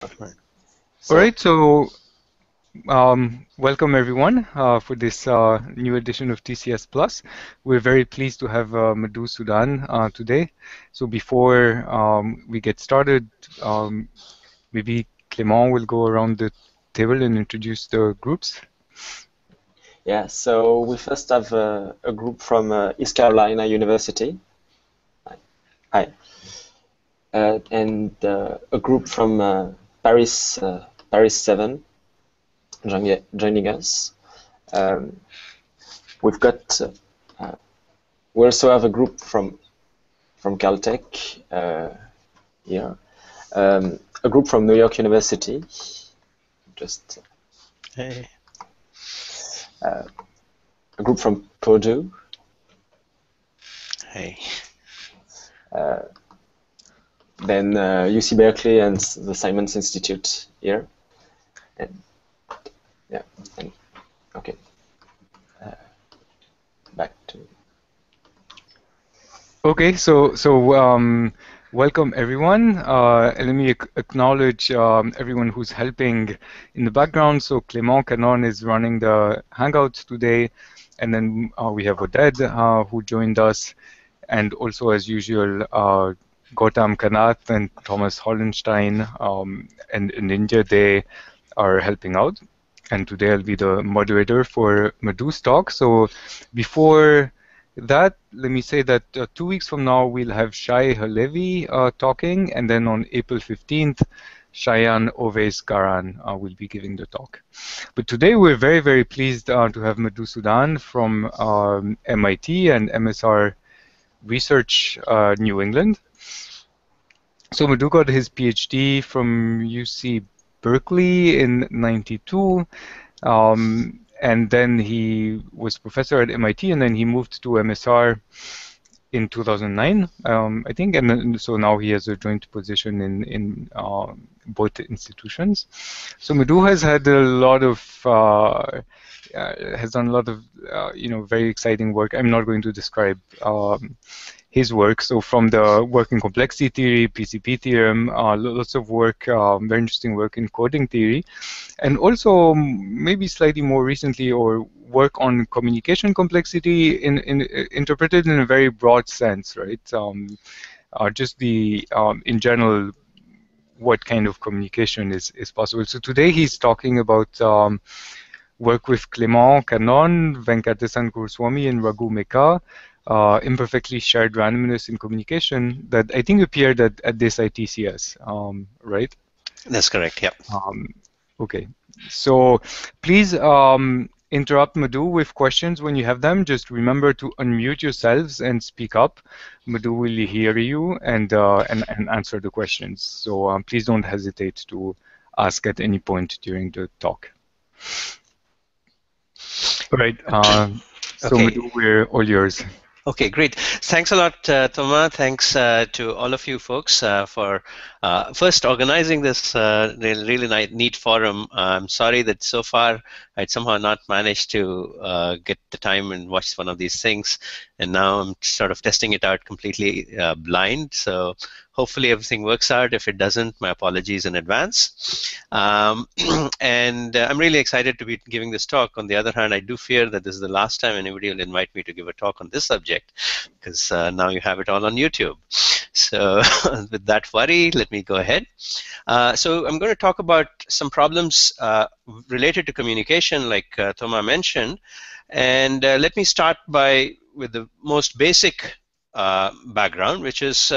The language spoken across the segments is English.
Right. All right, so welcome everyone for this new edition of TCS Plus. We're very pleased to have Madhu Sudan today. So before we get started, maybe Clément will go around the table and introduce the groups. Yeah, so we first have a group from East Carolina University. Hi. And a group from Paris 7 joining us. We've got we also have a group from Caltech here. A group from New York University. Just Hey. a group from Purdue. Hey. Then UC Berkeley and the Simons Institute here. And yeah, and okay. Back to. Okay, so welcome everyone. Let me acknowledge everyone who's helping in the background. So Clément Canon is running the Hangouts today, and then we have Oded who joined us, and also as usual Gautam Kanath and Thomas Hollenstein and in India, they are helping out. And today I'll be the moderator for Madhu's talk. So before that, let me say that 2 weeks from now, we'll have Shai Halevi talking, and then on April 15th, Shayan Oves Karan will be giving the talk. But today, we're very, very pleased to have Madhu Sudan from MIT and MSR Research New England. So Madhu got his PhD from UC Berkeley in '92. And then he was professor at MIT, and then he moved to MSR in 2009, I think, and then, so now he has a joint position in both institutions. So Madhu has had a lot of has done a lot of very exciting work. I'm not going to describe his work. So from the work in complexity theory, PCP theorem, lots of work, very interesting work in coding theory, and also maybe slightly more recently, or work on communication complexity interpreted in a very broad sense, right? Just the in general, what kind of communication is possible. So today he's talking about work with Clément Canon, Venkatesan Guruswamy, and Raghu Meka, imperfectly shared randomness in communication, that I think appeared at this TCS, right? That's correct, yeah. Okay, so please interrupt Madhu with questions when you have them. Just remember to unmute yourselves and speak up. Madhu will hear you and answer the questions. So please don't hesitate to ask at any point during the talk. All right, so Okay. Madhu, we're all yours. Okay, great. Thanks a lot, Thomas. Thanks to all of you folks for first organizing this really neat forum. I'm sorry that so far I'd somehow not managed to get the time and watch one of these things, and now I'm sort of testing it out completely blind. So hopefully everything works out. If it doesn't, my apologies in advance. And I'm really excited to be giving this talk. On the other hand, I do fear that this is the last time anybody will invite me to give a talk on this subject, because now you have it all on YouTube. So with that worry, let me go ahead. So I'm going to talk about some problems related to communication, like Thomas mentioned. And let me start with the most basic background, which is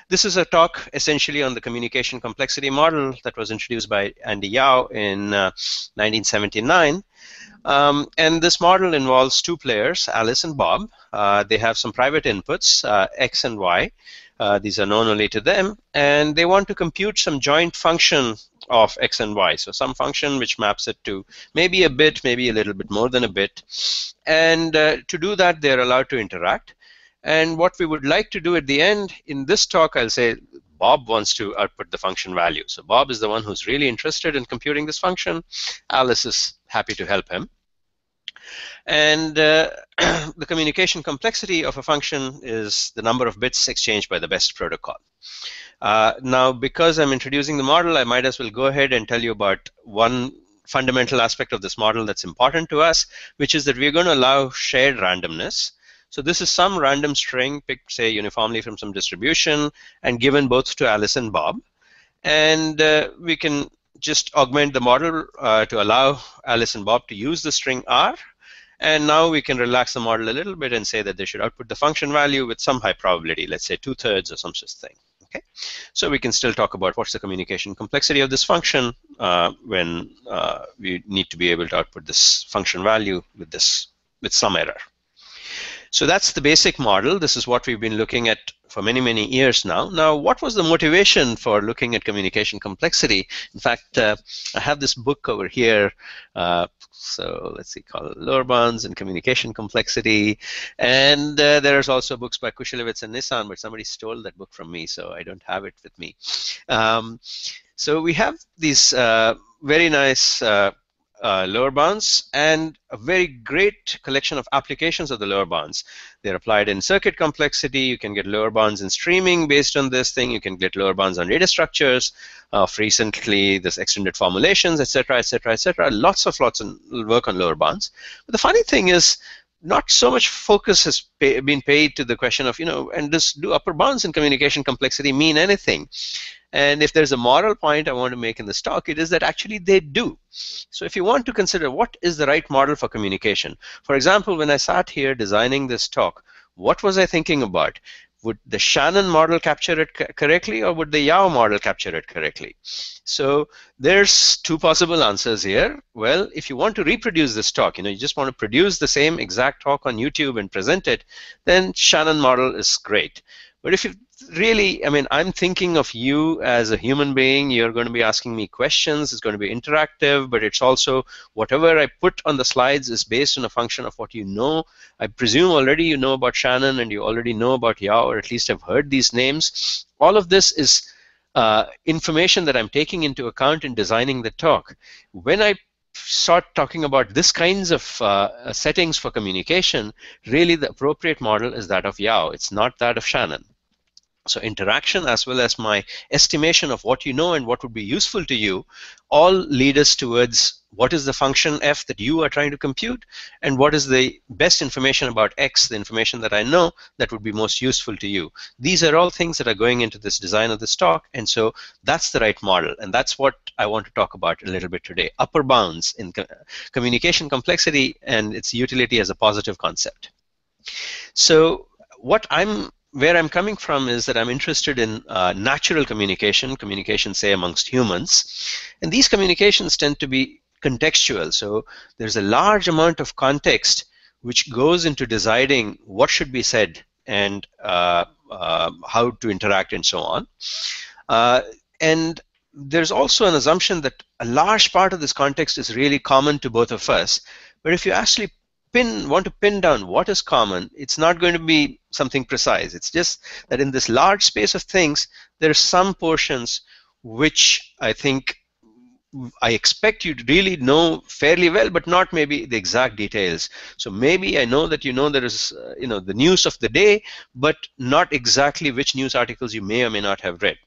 this is a talk essentially on the communication complexity model that was introduced by Andy Yao in 1979. And this model involves two players, Alice and Bob. They have some private inputs, X and Y. These are known only to them. And they want to compute some joint function of X and Y. So some function which maps it to maybe a bit, maybe a little bit more than a bit. And to do that, they're allowed to interact. And what we would like to do at the end in this talk, I'll say Bob wants to output the function value. So Bob is the one who's really interested in computing this function. Alice is happy to help him. And the communication complexity of a function is the number of bits exchanged by the best protocol. Now, because I'm introducing the model, I might as well go ahead and tell you about one fundamental aspect of this model that's important to us, which is that we're going to allow shared randomness. So this is some random string picked, say, uniformly from some distribution and given both to Alice and Bob. And we can just augment the model to allow Alice and Bob to use the string R. And now we can relax the model a little bit and say that they should output the function value with some high probability, let's say 2/3 or some such thing. Okay, so we can still talk about what's the communication complexity of this function when we need to be able to output this function value with some error. So that's the basic model. This is what we've been looking at for many, many years now. Now, what was the motivation for looking at communication complexity? In fact, I have this book over here. So let's see, called Lower Bounds and Communication Complexity. And there's also books by Kushelowitz and Nissan, but somebody stole that book from me, so I don't have it with me. So we have these very nice lower bounds and a very great collection of applications of the lower bounds. They're applied in circuit complexity. You can get lower bounds in streaming based on this thing. You can get lower bounds on data structures. Recently, this extended formulations, etc., etc., etc. Lots of work on lower bounds. But the funny thing is, not so much focus has been paid to the question of, and do upper bounds in communication complexity mean anything? And if there's a moral point I want to make in this talk, it is that actually they do. So if you want to consider what is the right model for communication, for example, when I sat here designing this talk, what was I thinking about? Would the Shannon model capture it correctly, or would the Yao model capture it correctly? So there's two possible answers here. Well, if you want to reproduce this talk, you just want to produce the same exact talk on YouTube and present it, then Shannon model is great. But if you really, I'm thinking of you as a human being. You're going to be asking me questions. It's going to be interactive, but it's also whatever I put on the slides is based on a function of what you know. I presume already you know about Shannon and you already know about Yao, or at least have heard these names. All of this is information that I'm taking into account in designing the talk. When I start talking about this kinds of settings for communication, really the appropriate model is that of Yao. It's not that of Shannon. So interaction, as well as my estimation of what you know and what would be useful to you, all lead us towards what is the function f that you are trying to compute, and what is the best information about x, the information that I know that would be most useful to you. These are all things that are going into this design of this talk, and so that's the right model, and that's what I want to talk about a little bit today. Upper bounds in communication complexity and its utility as a positive concept. So where I'm coming from is that I'm interested in natural communication, say, amongst humans. And these communications tend to be contextual. So there's a large amount of context which goes into deciding what should be said and how to interact and so on. And there's also an assumption that a large part of this context is really common to both of us. But if you actually want to pin down what is common, it's not going to be something precise. It's just that in this large space of things, there are some portions which I think I expect you to really know fairly well, but not maybe the exact details. So maybe I know that there is the news of the day, but not exactly which news articles you may or may not have read.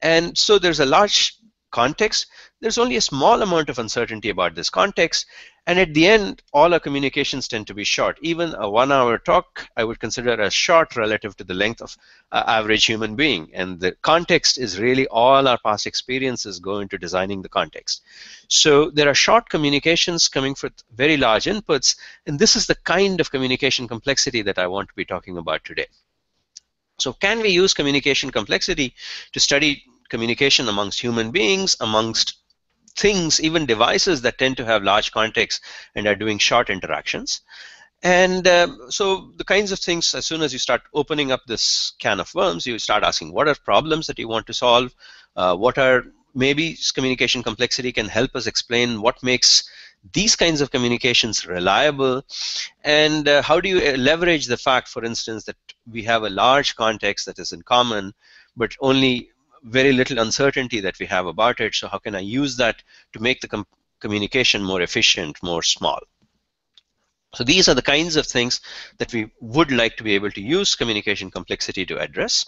And so there's a large context. There's only a small amount of uncertainty about this context, and at the end, all our communications tend to be short. Even a 1-hour talk I would consider as short relative to the length of average human being, and the context is really all our past experiences go into designing the context. So there are short communications coming with very large inputs, and this is the kind of communication complexity that I want to be talking about today. So can we use communication complexity to study communication amongst human beings, amongst things, even devices that tend to have large context and are doing short interactions? And so the kinds of things, as soon as you start opening up this can of worms, you start asking what are problems that you want to solve, maybe communication complexity can help us explain what makes these kinds of communications reliable, and how do you leverage the fact, for instance, that we have a large context that is in common, but only very little uncertainty that we have about it. So how can I use that to make the communication more efficient, more small? So these are the kinds of things that we would like to be able to use communication complexity to address.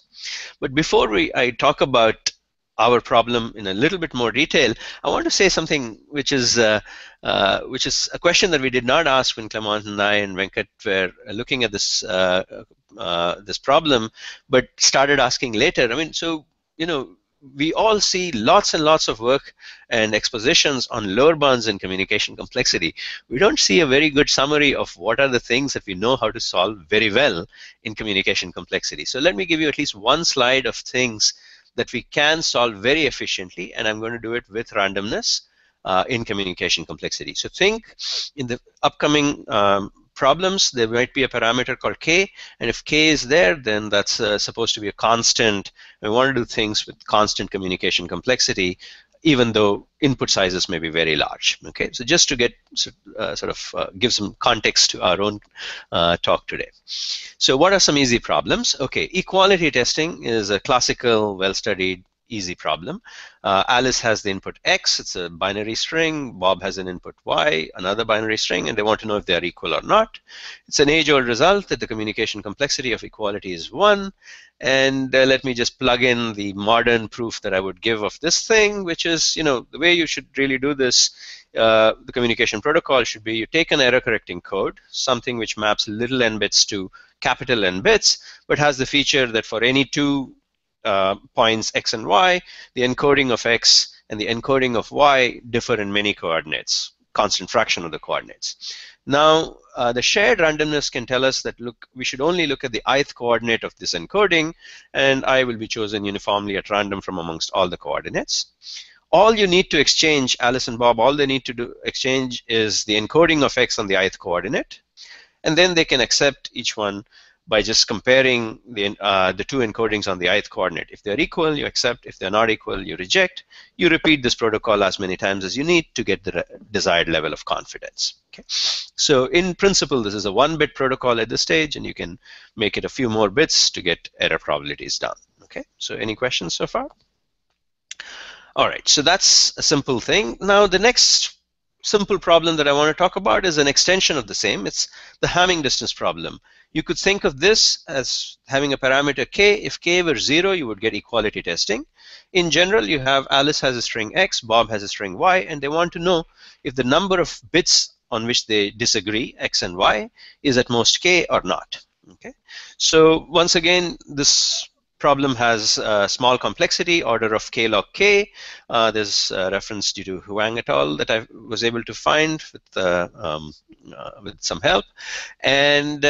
But before I talk about our problem in a little bit more detail, I want to say something which is a question that we did not ask when Clement and I and Venkat were looking at this this problem, but started asking later. I mean, so we all see lots and lots of work and expositions on lower bounds in communication complexity. We don't see a very good summary of what are the things that we know how to solve very well in communication complexity. So let me give you at least one slide of things that we can solve very efficiently, and I'm going to do it with randomness in communication complexity. So think in the upcoming problems, there might be a parameter called k, and if k is there, then that's supposed to be a constant. We want to do things with constant communication complexity, even though input sizes may be very large. Okay, so just to get give some context to our own talk today. So what are some easy problems? Okay, equality testing is a classical, well-studied, easy problem. Alice has the input x, it's a binary string. Bob has an input y, another binary string, and they want to know if they are equal or not. It's an age-old result that the communication complexity of equality is 1. And let me just plug in the modern proof that I would give of this thing, which is, the way you should really do this, the communication protocol should be you take an error-correcting code, something which maps little n bits to capital N bits, but has the feature that for any two points x and y, the encoding of x and the encoding of y differ in many coordinates, constant fraction of the coordinates. Now, the shared randomness can tell us that, look, we should only look at the ith coordinate of this encoding, and I will be chosen uniformly at random from amongst all the coordinates. All you need to exchange, Alice and Bob, all they need to exchange is the encoding of x on the ith coordinate, and then they can accept each one by just comparing the two encodings on the ith coordinate. If they're equal, you accept. If they're not equal, you reject. You repeat this protocol as many times as you need to get the desired level of confidence. Okay. So in principle, this is a 1-bit protocol at this stage, and you can make it a few more bits to get error probabilities down. Okay. So any questions so far? All right. So that's a simple thing. Now the next simple problem that I want to talk about is an extension of the same. It's the Hamming distance problem. You could think of this as having a parameter k. If k were 0, you would get equality testing. In general, you have Alice has a string x, Bob has a string y, and they want to know if the number of bits on which they disagree, x and y, is at most k or not. Okay. So once again, this problem has a small complexity, order of k log k. There's a reference due to Huang et al. That I was able to find with some help. And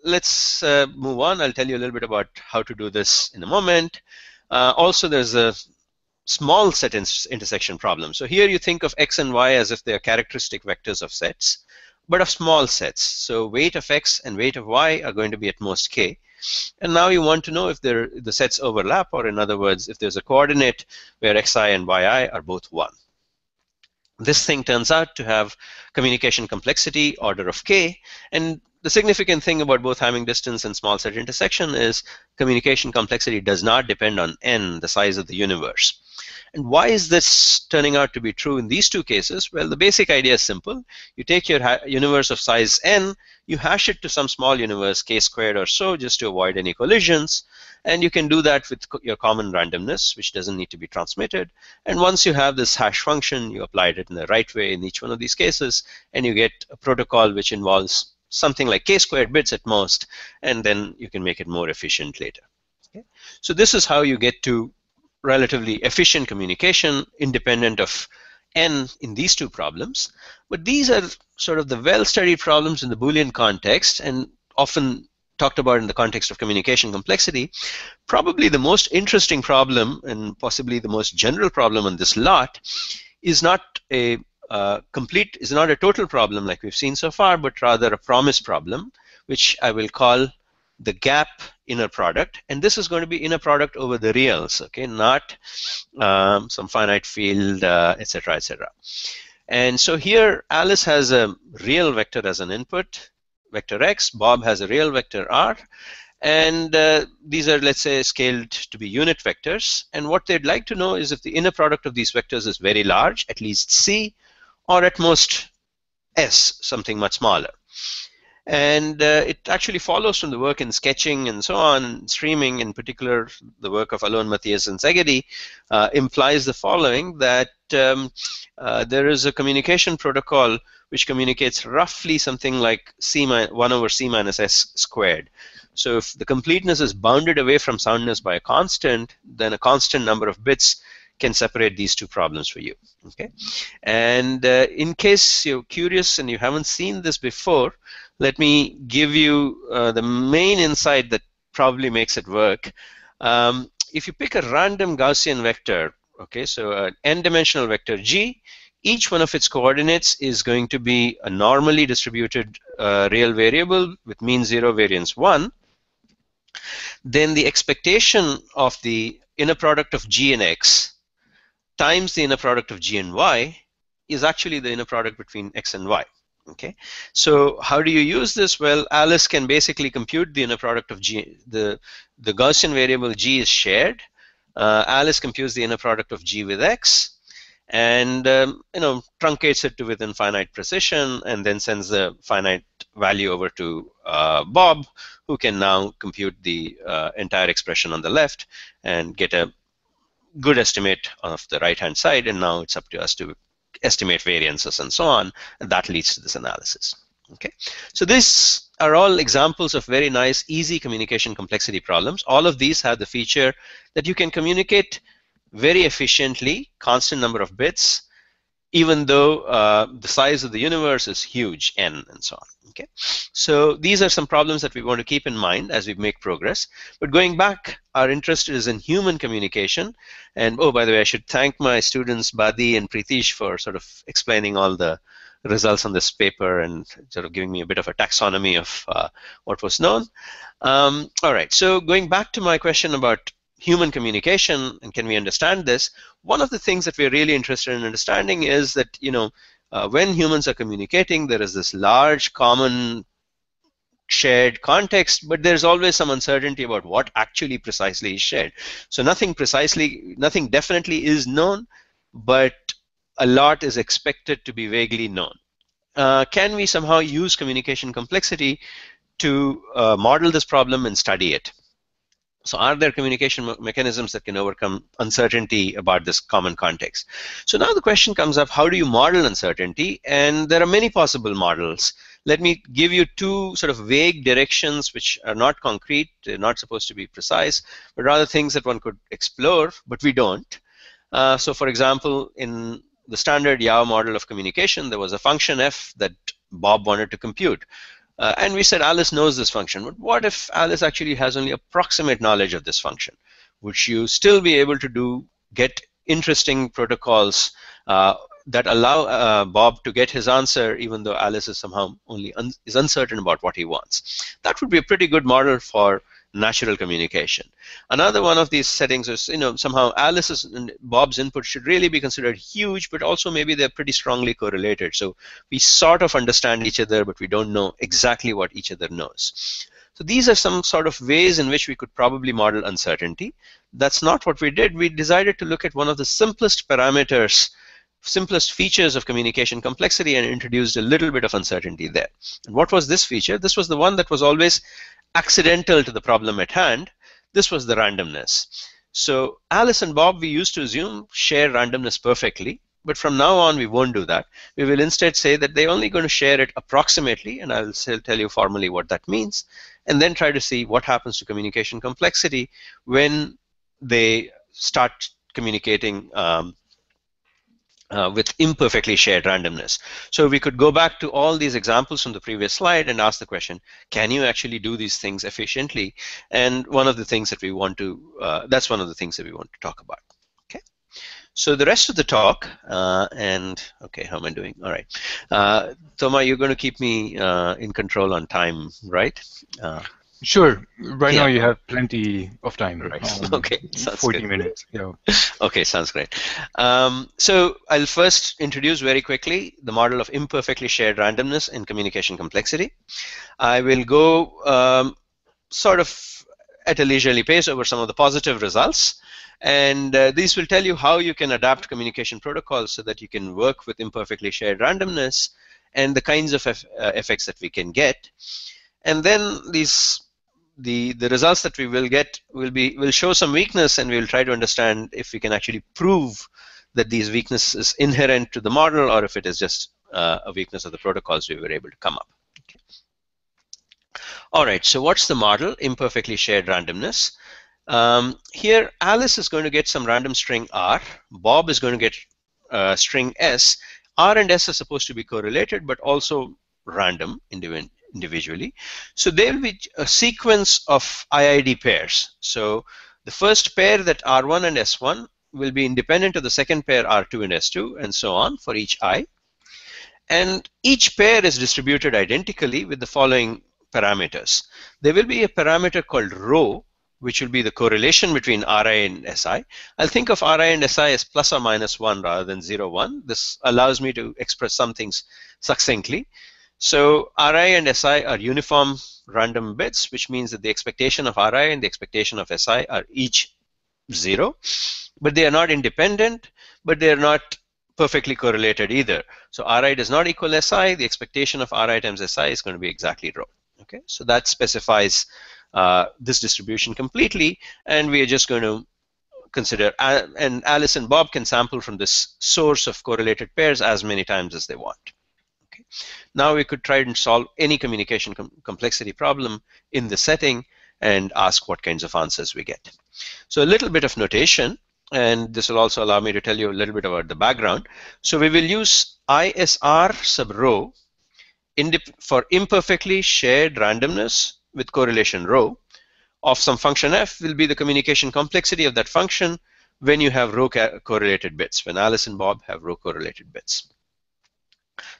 let's move on. I'll tell you a little bit about how to do this in a moment. Also, there's a small set intersection problem. So here you think of x and y as if they are characteristic vectors of sets, but of small sets. So weight of x and weight of y are going to be at most k. And now you want to know if the sets overlap, or in other words, if there's a coordinate where xi and yi are both 1. This thing turns out to have communication complexity order of k, and the significant thing about both Hamming distance and small set intersection is communication complexity does not depend on n, the size of the universe. And why is this turning out to be true in these two cases? Well, the basic idea is simple. You take your universe of size n, you hash it to some small universe, k squared or so, just to avoid any collisions. And you can do that with your common randomness, which doesn't need to be transmitted. And once you have this hash function, you apply it in the right way in each one of these cases, and you get a protocol which involves something like k squared bits at most, and then you can make it more efficient later. Okay? So this is how you get to relatively efficient communication independent of n in these two problems. But these are sort of the well-studied problems in the Boolean context and often talked about in the context of communication complexity. Probably the most interesting problem and possibly the most general problem on this lot is not a total problem like we've seen so far, but rather a promise problem, which I will call the gap inner product. And this is going to be inner product over the reals, okay, not some finite field, etc., etc. And so here Alice has a real vector as an input, vector x. Bob has a real vector r. And these are, let's say, scaled to be unit vectors. And what they'd like to know is if the inner product of these vectors is very large, at least c, or at most s, something much smaller. And it actually follows from the work in sketching and so on, streaming, in particular the work of Alon, Matthias, and Szegedy, implies the following, that there is a communication protocol which communicates roughly something like 1 over c minus s squared. So if the completeness is bounded away from soundness by a constant, then a constant number of bits can separate these two problems for you. Okay, and in case you're curious and you haven't seen this before, let me give you the main insight that probably makes it work. If you pick a random Gaussian vector, okay, so an n-dimensional vector G, each one of its coordinates is going to be a normally distributed real variable with mean 0, variance 1. Then the expectation of the inner product of G and X times the inner product of G and Y is actually the inner product between X and Y. Okay, so how do you use this? Well, Alice can basically compute the inner product of G. The Gaussian variable G is shared. Alice computes the inner product of G with X, and truncates it to within finite precision, and then sends the finite value over to Bob, who can now compute the entire expression on the left and get a good estimate of the right-hand side. And now it's up to us to estimate variances and so on, and that leads to this analysis. Okay, so these are all examples of very nice, easy communication complexity problems. All of these have the feature that you can communicate very efficiently, constant number of bits, even though the size of the universe is huge, n, and so on. Okay, so these are some problems that we want to keep in mind as we make progress. But going back, our interest is in human communication. And oh, by the way, I should thank my students Badi and Pritish for sort of explaining all the results on this paper and sort of giving me a bit of a taxonomy of what was known. All right, so going back to my question about human communication and can we understand this, one of the things that we're really interested in understanding is that, when humans are communicating, there is this large common shared context, but there's always some uncertainty about what actually precisely is shared. So nothing definitely is known, but a lot is expected to be vaguely known. Can we somehow use communication complexity to model this problem and study it? So are there communication mechanisms that can overcome uncertainty about this common context? So now the question comes up, how do you model uncertainty? And there are many possible models. Let me give you two sort of vague directions which are not concrete, they're not supposed to be precise, but rather things that one could explore, but we don't. So for example, in the standard Yao model of communication, there was a function f that Bob wanted to compute. And we said Alice knows this function, but what if Alice actually has only approximate knowledge of this function? Would you still be able to get interesting protocols that allow Bob to get his answer even though Alice is somehow only is uncertain about what he wants? That would be a pretty good model for natural communication. Another one of these settings is, somehow Alice's and Bob's input should really be considered huge, but also maybe they're pretty strongly correlated. So we sort of understand each other, but we don't know exactly what each other knows. So these are some sort of ways in which we could probably model uncertainty. That's not what we did. We decided to look at one of the simplest parameters, simplest features of communication complexity, and introduced a little bit of uncertainty there. And what was this feature? This was the one that was always accidental to the problem at hand. This was the randomness. So Alice and Bob, we used to assume, share randomness perfectly, but from now on we won't do that. We will instead say that they're only going to share it approximately, and I'll tell you formally what that means, and then try to see what happens to communication complexity when they start communicating with imperfectly shared randomness. So we could go back to all these examples from the previous slide and ask the question, can you actually do these things efficiently? And one of the things that we want to, that's one of the things that we want to talk about. Okay. So the rest of the talk, okay, how am I doing? All right. Toma, you're going to keep me in control on time, right? Sure. Right now you have plenty of time. Right. Okay. Sounds 40 good. minutes. Yeah. Okay, sounds great. So I'll first introduce very quickly the model of imperfectly shared randomness in communication complexity. I will go sort of at a leisurely pace over some of the positive results. And these will tell you how you can adapt communication protocols so that you can work with imperfectly shared randomness and the kinds of effects that we can get. And then the results that we will get will show some weakness, and we will try to understand if we can actually prove that these weaknesses is inherent to the model, or if it is just a weakness of the protocols we were able to come up. Okay. All right, so what's the model? Imperfectly shared randomness. Here, Alice is going to get some random string R. Bob is going to get string S. R and S are supposed to be correlated, but also random individually. So there will be a sequence of IID pairs. So the first pair, that R1 and S1, will be independent of the second pair, R2 and S2, and so on for each I. And each pair is distributed identically with the following parameters. There will be a parameter called rho, which will be the correlation between Ri and Si. I'll think of Ri and Si as plus or minus 1 rather than 0, 1. This allows me to express some things succinctly. So Ri and Si are uniform random bits, which means that the expectation of Ri and the expectation of Si are each 0, but they are not independent, but they are not perfectly correlated either. So Ri does not equal Si. The expectation of Ri times Si is going to be exactly rho. Okay, so that specifies this distribution completely, and we are just going to consider, and Alice and Bob can sample from this source of correlated pairs as many times as they want. Okay. Now we could try and solve any communication complexity problem in the setting and ask what kinds of answers we get. So a little bit of notation, and this will also allow me to tell you a little bit about the background. So we will use ISR sub rho for imperfectly shared randomness with correlation rho of some function f will be the communication complexity of that function when you have rho correlated bits, when Alice and Bob have rho correlated bits.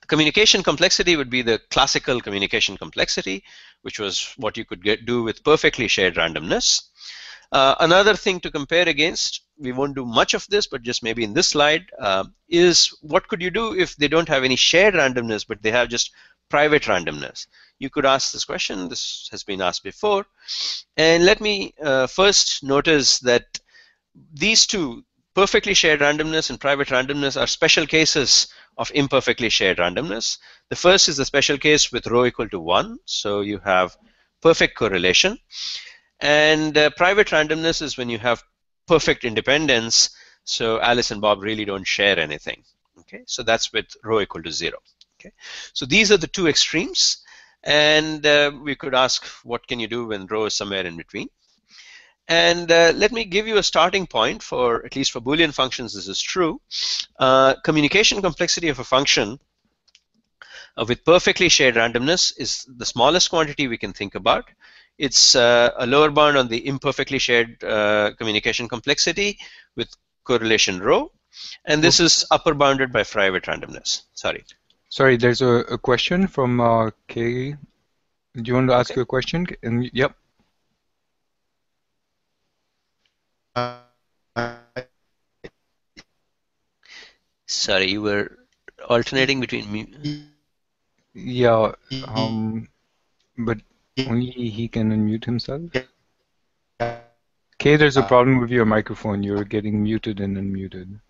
The communication complexity would be the classical communication complexity, which was what you could do with perfectly shared randomness. Another thing to compare against, we won't do much of this, but just maybe in this slide, is what could you do if they don't have any shared randomness, but they have just private randomness? You could ask this question. This has been asked before. And let me first notice that these two, perfectly shared randomness and private randomness, are special cases of imperfectly shared randomness. The first is the special case with rho equal to 1. So you have perfect correlation. And private randomness is when you have perfect independence. So Alice and Bob really don't share anything. Okay, so that's with rho equal to 0. Okay, so these are the two extremes. And we could ask, what can you do when rho is somewhere in between? And let me give you a starting point for, at least for Boolean functions, this is true. Communication complexity of a function with perfectly shared randomness is the smallest quantity we can think about. It's a lower bound on the imperfectly shared communication complexity with correlation rho. And this is upper bounded by private randomness. Sorry, there's a question from Kay. Do you want to ask a question? And yep. Sorry, you were alternating between me. Yeah, but only he can unmute himself. Kay, there's a problem with your microphone. You're getting muted and unmuted.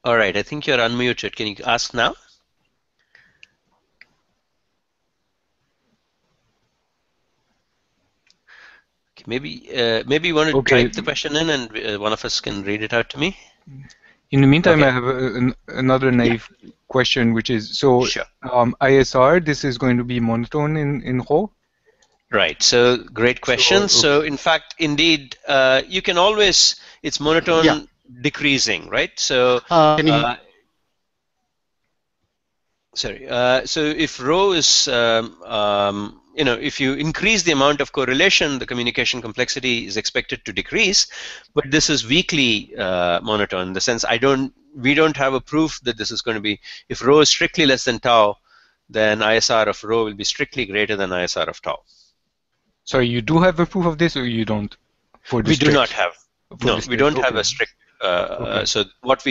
All right, I think you're unmuted. Can you ask now? Okay, maybe you want to type the question in, and one of us can read it out to me. In the meantime, I have another naive question, which is, so ISR, this is going to be monotone in rho? Right, so great question. So in fact, indeed, you can always, it's monotone decreasing, right? So so if rho is, if you increase the amount of correlation, the communication complexity is expected to decrease, but this is weakly monotone in the sense we don't have a proof that this is going to be, if rho is strictly less than tau, then ISR of rho will be strictly greater than ISR of tau. Sorry, you do have a proof of this, or you don't? We do not have. No, we don't have a strict. So what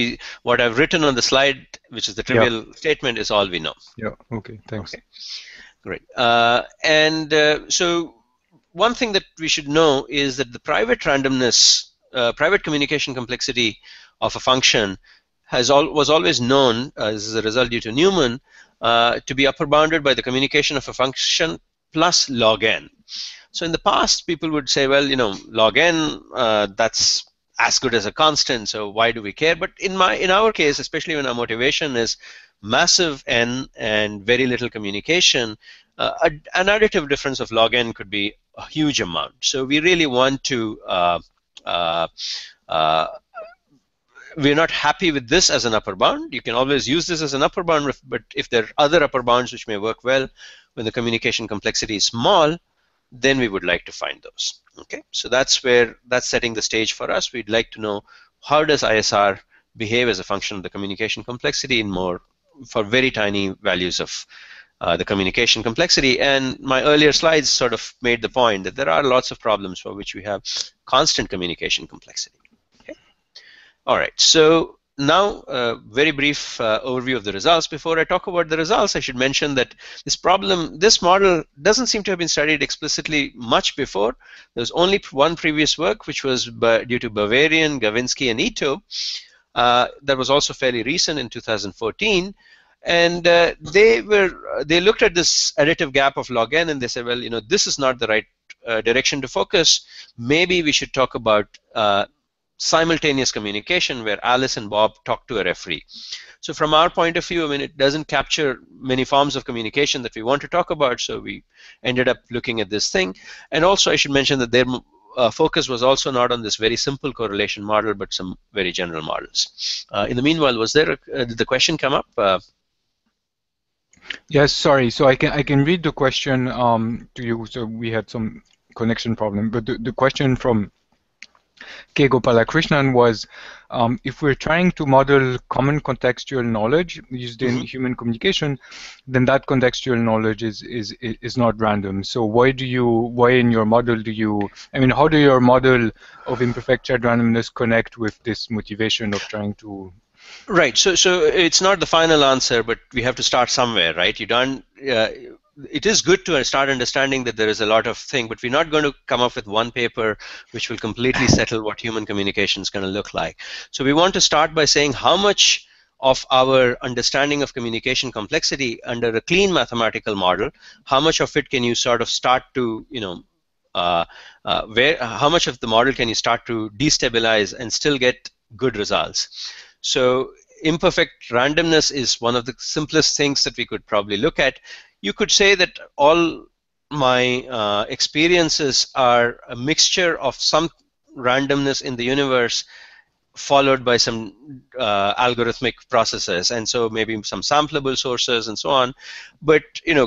I've written on the slide, which is the trivial statement, is all we know. Yeah. Okay. Thanks. Okay. Great. So one thing that we should know is that the private randomness, private communication complexity of a function was always known as a result due to Newman to be upper bounded by the communication of a function plus log n. So in the past, people would say, well, log n, that's as good as a constant, so why do we care? But in our case, especially when our motivation is massive n and very little communication, an additive difference of log n could be a huge amount. So we really want to we're not happy with this as an upper bound. You can always use this as an upper bound, but if there are other upper bounds which may work well when the communication complexity is small, then we would like to find those. Okay, so that's setting the stage for us. We'd like to know, how does ISR behave as a function of the communication complexity for very tiny values of the communication complexity. And my earlier slides sort of made the point that there are lots of problems for which we have constant communication complexity. Okay. All right, so now a very brief overview of the results. Before I talk about the results, I should mention that this model doesn't seem to have been studied explicitly much before. There's only one previous work, which was due to Bavarian, Gawinski, and Ito. That was also fairly recent in 2014. And they looked at this additive gap of log n, and they said, well, this is not the right direction to focus. Maybe we should talk about simultaneous communication, where Alice and Bob talk to a referee. So from our point of view, I mean, it doesn't capture many forms of communication that we want to talk about, so we ended up looking at this thing. And also I should mention that their focus was also not on this very simple correlation model, but some very general models. In the meanwhile, did the question come up? Yes, sorry. So I can read the question to you. So we had some connection problem, but the question from K. Gopalakrishnan was, if we're trying to model common contextual knowledge used in human communication, then that contextual knowledge is not random. So why in your model how do your model of imperfect shared randomness connect with this motivation of trying to? Right. So it's not the final answer, but we have to start somewhere, right? It is good to start understanding that there is a lot of things, but we're not going to come up with one paper which will completely settle what human communication is going to look like. So we want to start by saying how much of our understanding of communication complexity under a clean mathematical model, how much of it can you sort of start to, how much of the model can you start to destabilize and still get good results? So imperfect randomness is one of the simplest things that we could probably look at. You could say that all my experiences are a mixture of some randomness in the universe followed by some algorithmic processes, and so maybe some sampleable sources and so on. But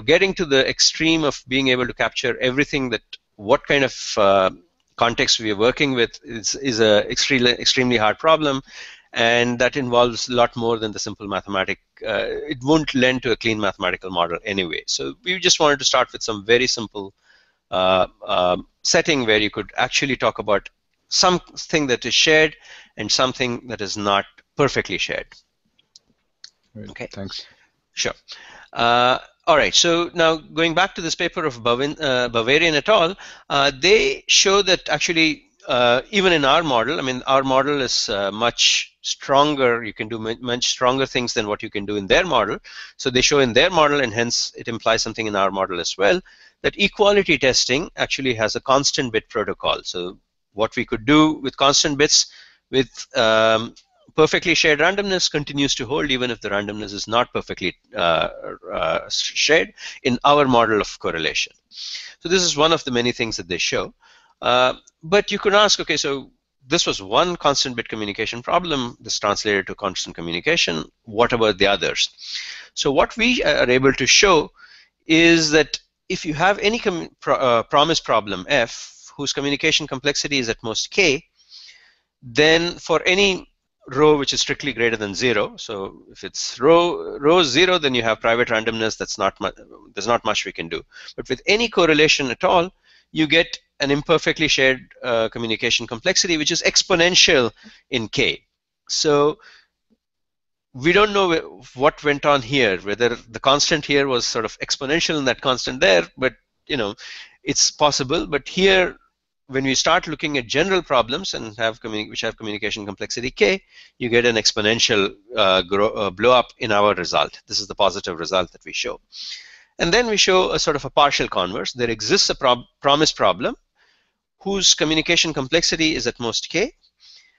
getting to the extreme of being able to capture everything, what kind of context we are working with is a extremely hard problem. And that involves a lot more than the simple mathematic. It won't lend to a clean mathematical model anyway. So we just wanted to start with some very simple setting where you could actually talk about something that is shared and something that is not perfectly shared. Right, okay. Thanks. Sure. All right. So now going back to this paper of Bavarian et al., they show that actually even in our model, I mean, our model is much stronger. You can do much stronger things than what you can do in their model. So they show in their model, and hence it implies something in our model as well, that equality testing actually has a constant bit protocol. So what we could do with constant bits with perfectly shared randomness continues to hold even if the randomness is not perfectly shared in our model of correlation. So this is one of the many things that they show. But you could ask, okay, so this was one constant bit communication problem. This translated to constant communication. What about the others? So what we are able to show is that if you have any promise problem F whose communication complexity is at most K, then for any row which is strictly greater than 0, so if it's row 0, then you have private randomness. There's not much we can do. But with any correlation at all, you get an imperfectly shared communication complexity, which is exponential in K. So we don't know what went on here, whether the constant here was sort of exponential and that constant there, but it's possible. But here when we start looking at general problems and which have communication complexity k, you get an exponential blow up in our result. This is the positive result that we show. And then we show a sort of a partial converse. There exists a promise problem whose communication complexity is at most k,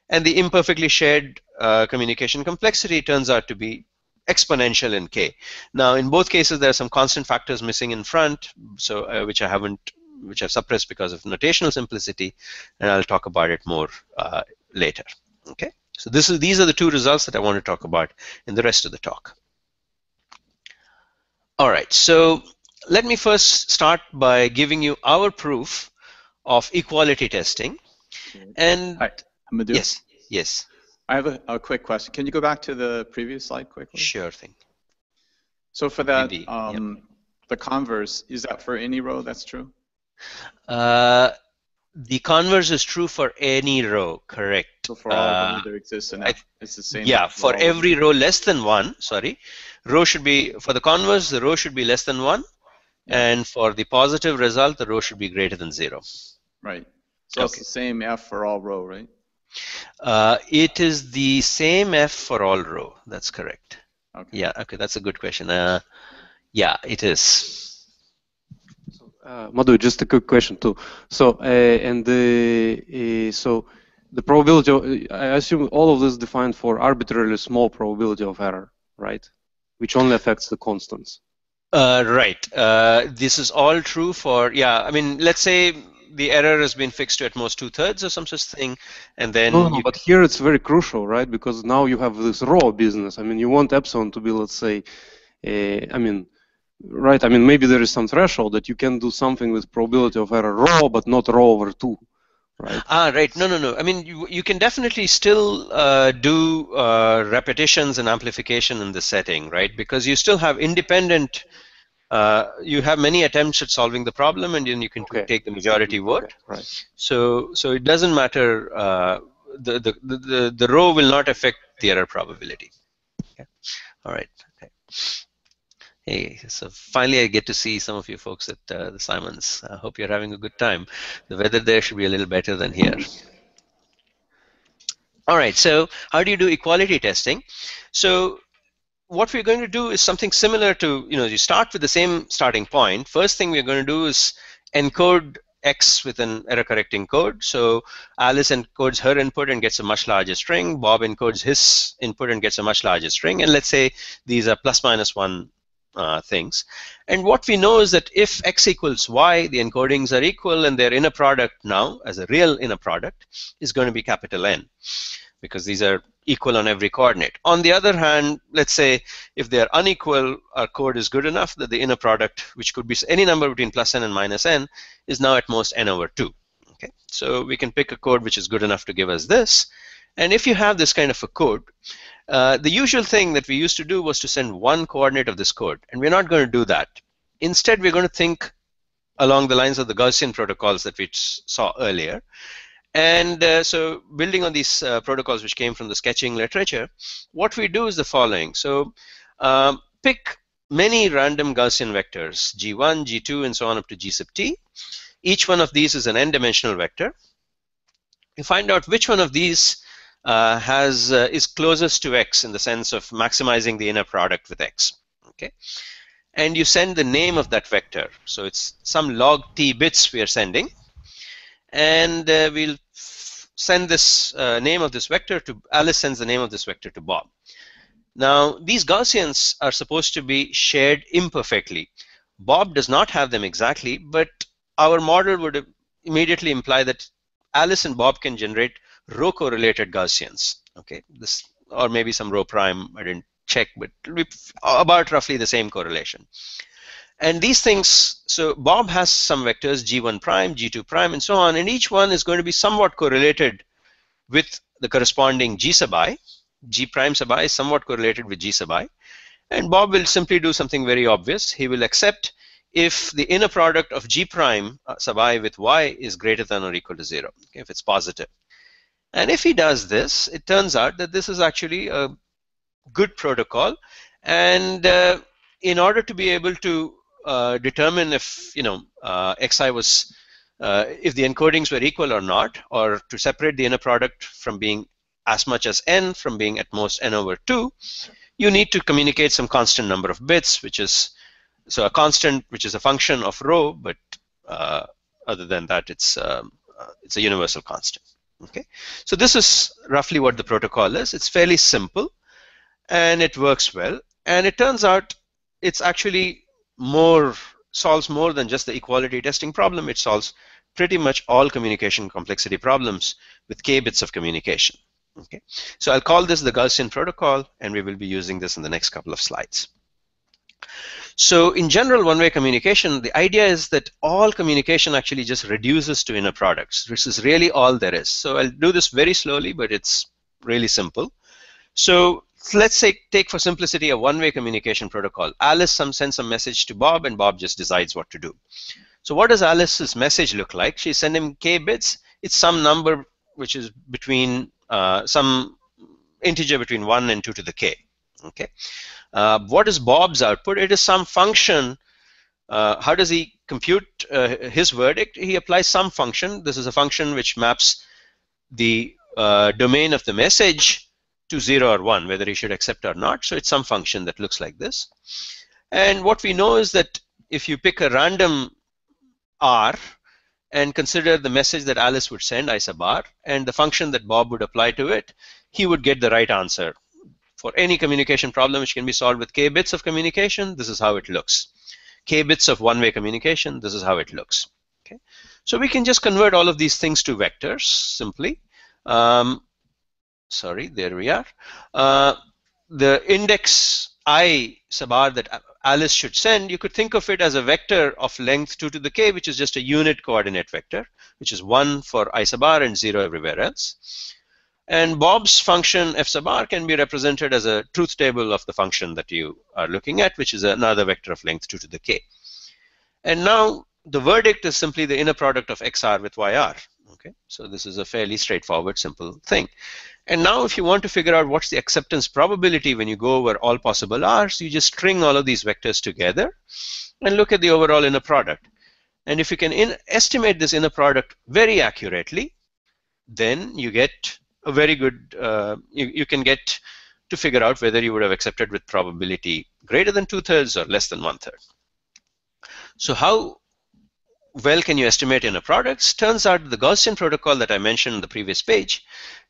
and the imperfectly shared communication complexity turns out to be exponential in k. Now, in both cases, there are some constant factors missing in front, so which I've suppressed because of notational simplicity, and I'll talk about it more later. Okay, so these are the two results that I want to talk about in the rest of the talk. All right, so let me first start by giving you our proof of equality testing. And hi, Madhu? Yes. I have a quick question. Can you go back to the previous slide quickly? Sure thing. So for that, the converse, is that for any row that's true? The converse is true for any row, correct. So for all rows there exists an F, it's the same. Yeah, for every row less than 1, row should be, for the converse, the row should be less than 1, and for the positive result, the row should be greater than 0. Right. So it's the same F for all row, right? It is the same F for all row. That's correct. Okay. Yeah, okay, that's a good question. Yeah, it is. Madhu, just a quick question too. So, so the probability of, I assume all of this is defined for arbitrarily small probability of error, right? Which only affects the constants. Right. This is all true for, I mean, let's say the error has been fixed to at most 2/3 or some such thing, and then no, but here it's very crucial, right? Because now you have this raw business. I mean, you want epsilon to be, let's say, I mean, right? I mean, maybe there is some threshold that you can do something with probability of error raw, but not raw over 2, right? Right. No. I mean, you can definitely still do repetitions and amplification in the setting, right? Because you still have independent. You have many attempts at solving the problem, and then you can take the majority vote. Okay. Right. So it doesn't matter. The row will not affect the error probability. Okay. All right. Okay. Hey, so finally I get to see some of you folks at the Simons. I hope you're having a good time. The weather there should be a little better than here. All right. So how do you do equality testing? So what we're going to do is something similar to, you start with the same starting point. First thing we're going to do is encode X with an error correcting code. So Alice encodes her input and gets a much larger string. Bob encodes his input and gets a much larger string. And let's say these are ±1 things. And what we know is that if X equals Y, the encodings are equal, and their inner product now, as a real inner product, is going to be capital N, because these are equal on every coordinate. On the other hand, let's say if they are unequal, our code is good enough that the inner product, which could be any number between +n and -n, is now at most n over 2. Okay, so we can pick a code which is good enough to give us this. And if you have this kind of a code, the usual thing that we used to do was to send one coordinate of this code, and we're not going to do that. Instead, we're going to think along the lines of the Gaussian protocols that we saw earlier. And so building on these protocols which came from the sketching literature, what we do is the following. So pick many random Gaussian vectors, G1, G2, and so on up to G sub t. Each one of these is an n-dimensional vector. You find out which one of these is closest to X in the sense of maximizing the inner product with X. Okay, and you send the name of that vector. So it's some log t bits we are sending. And we'll send this name of this vector to Alice, sends the name of this vector to Bob. Now, these Gaussians are supposed to be shared imperfectly. Bob does not have them exactly, but our model would immediately imply that Alice and Bob can generate row correlated Gaussians. Okay, this, or maybe some row prime, I didn't check, but it'll be about roughly the same correlation. And these things, so Bob has some vectors, G1 prime, G2 prime, and so on, and each one is going to be somewhat correlated with the corresponding G sub I. G prime sub I is somewhat correlated with G sub I. And Bob will simply do something very obvious. He will accept if the inner product of G prime sub I with Y is greater than or equal to 0, okay, if it's positive. And if he does this, it turns out that this is actually a good protocol. And in order to be able to determine if xi was if the encodings were equal or not, or to separate the inner product from being as much as n from being at most n over 2, you need to communicate some constant number of bits, which is so a constant which is a function of rho, but other than that, it's a universal constant. Okay, so this is roughly what the protocol is. It's fairly simple, and it works well. And it turns out it's actually solves more than just the equality testing problem. It solves pretty much all communication complexity problems with k bits of communication. Okay, so I'll call this the Gaussian protocol, and we will be using this in the next couple of slides. So in general one-way communication, the idea is that all communication actually just reduces to inner products. This is really all there is. So I'll do this very slowly, but it's really simple. So let's say, take for simplicity a one-way communication protocol. Alice sends a message to Bob, and Bob just decides what to do. So what does Alice's message look like? She sends him k bits. It's some number which is between some integer between 1 and 2 to the k. Okay. What is Bob's output? It is some function. How does he compute his verdict? He applies some function. This is a function which maps the domain of the message to 0 or 1, whether he should accept or not. So it's some function that looks like this. And what we know is that if you pick a random r and consider the message that Alice would send, I sub r, and the function that Bob would apply to it, he would get the right answer. For any communication problem which can be solved with k bits of communication, this is how it looks. K bits of one-way communication, this is how it looks. Okay, so we can just convert all of these things to vectors simply. Sorry, there we are. The index I sub r that Alice should send, you could think of it as a vector of length 2 to the k, which is just a unit coordinate vector, which is 1 for I sub r and 0 everywhere else. And Bob's function f sub r can be represented as a truth table of the function that you are looking at, which is another vector of length 2 to the k. And now the verdict is simply the inner product of xr with yr. Okay, so this is a fairly straightforward, simple thing. And now if you want to figure out what's the acceptance probability when you go over all possible r's, you just string all of these vectors together and look at the overall inner product. And if you can estimate this inner product very accurately, then you get a very good, you can get to figure out whether you would have accepted with probability greater than 2/3 or less than 1/3. So how well can you estimate inner products? Turns out the Gaussian protocol that I mentioned on the previous page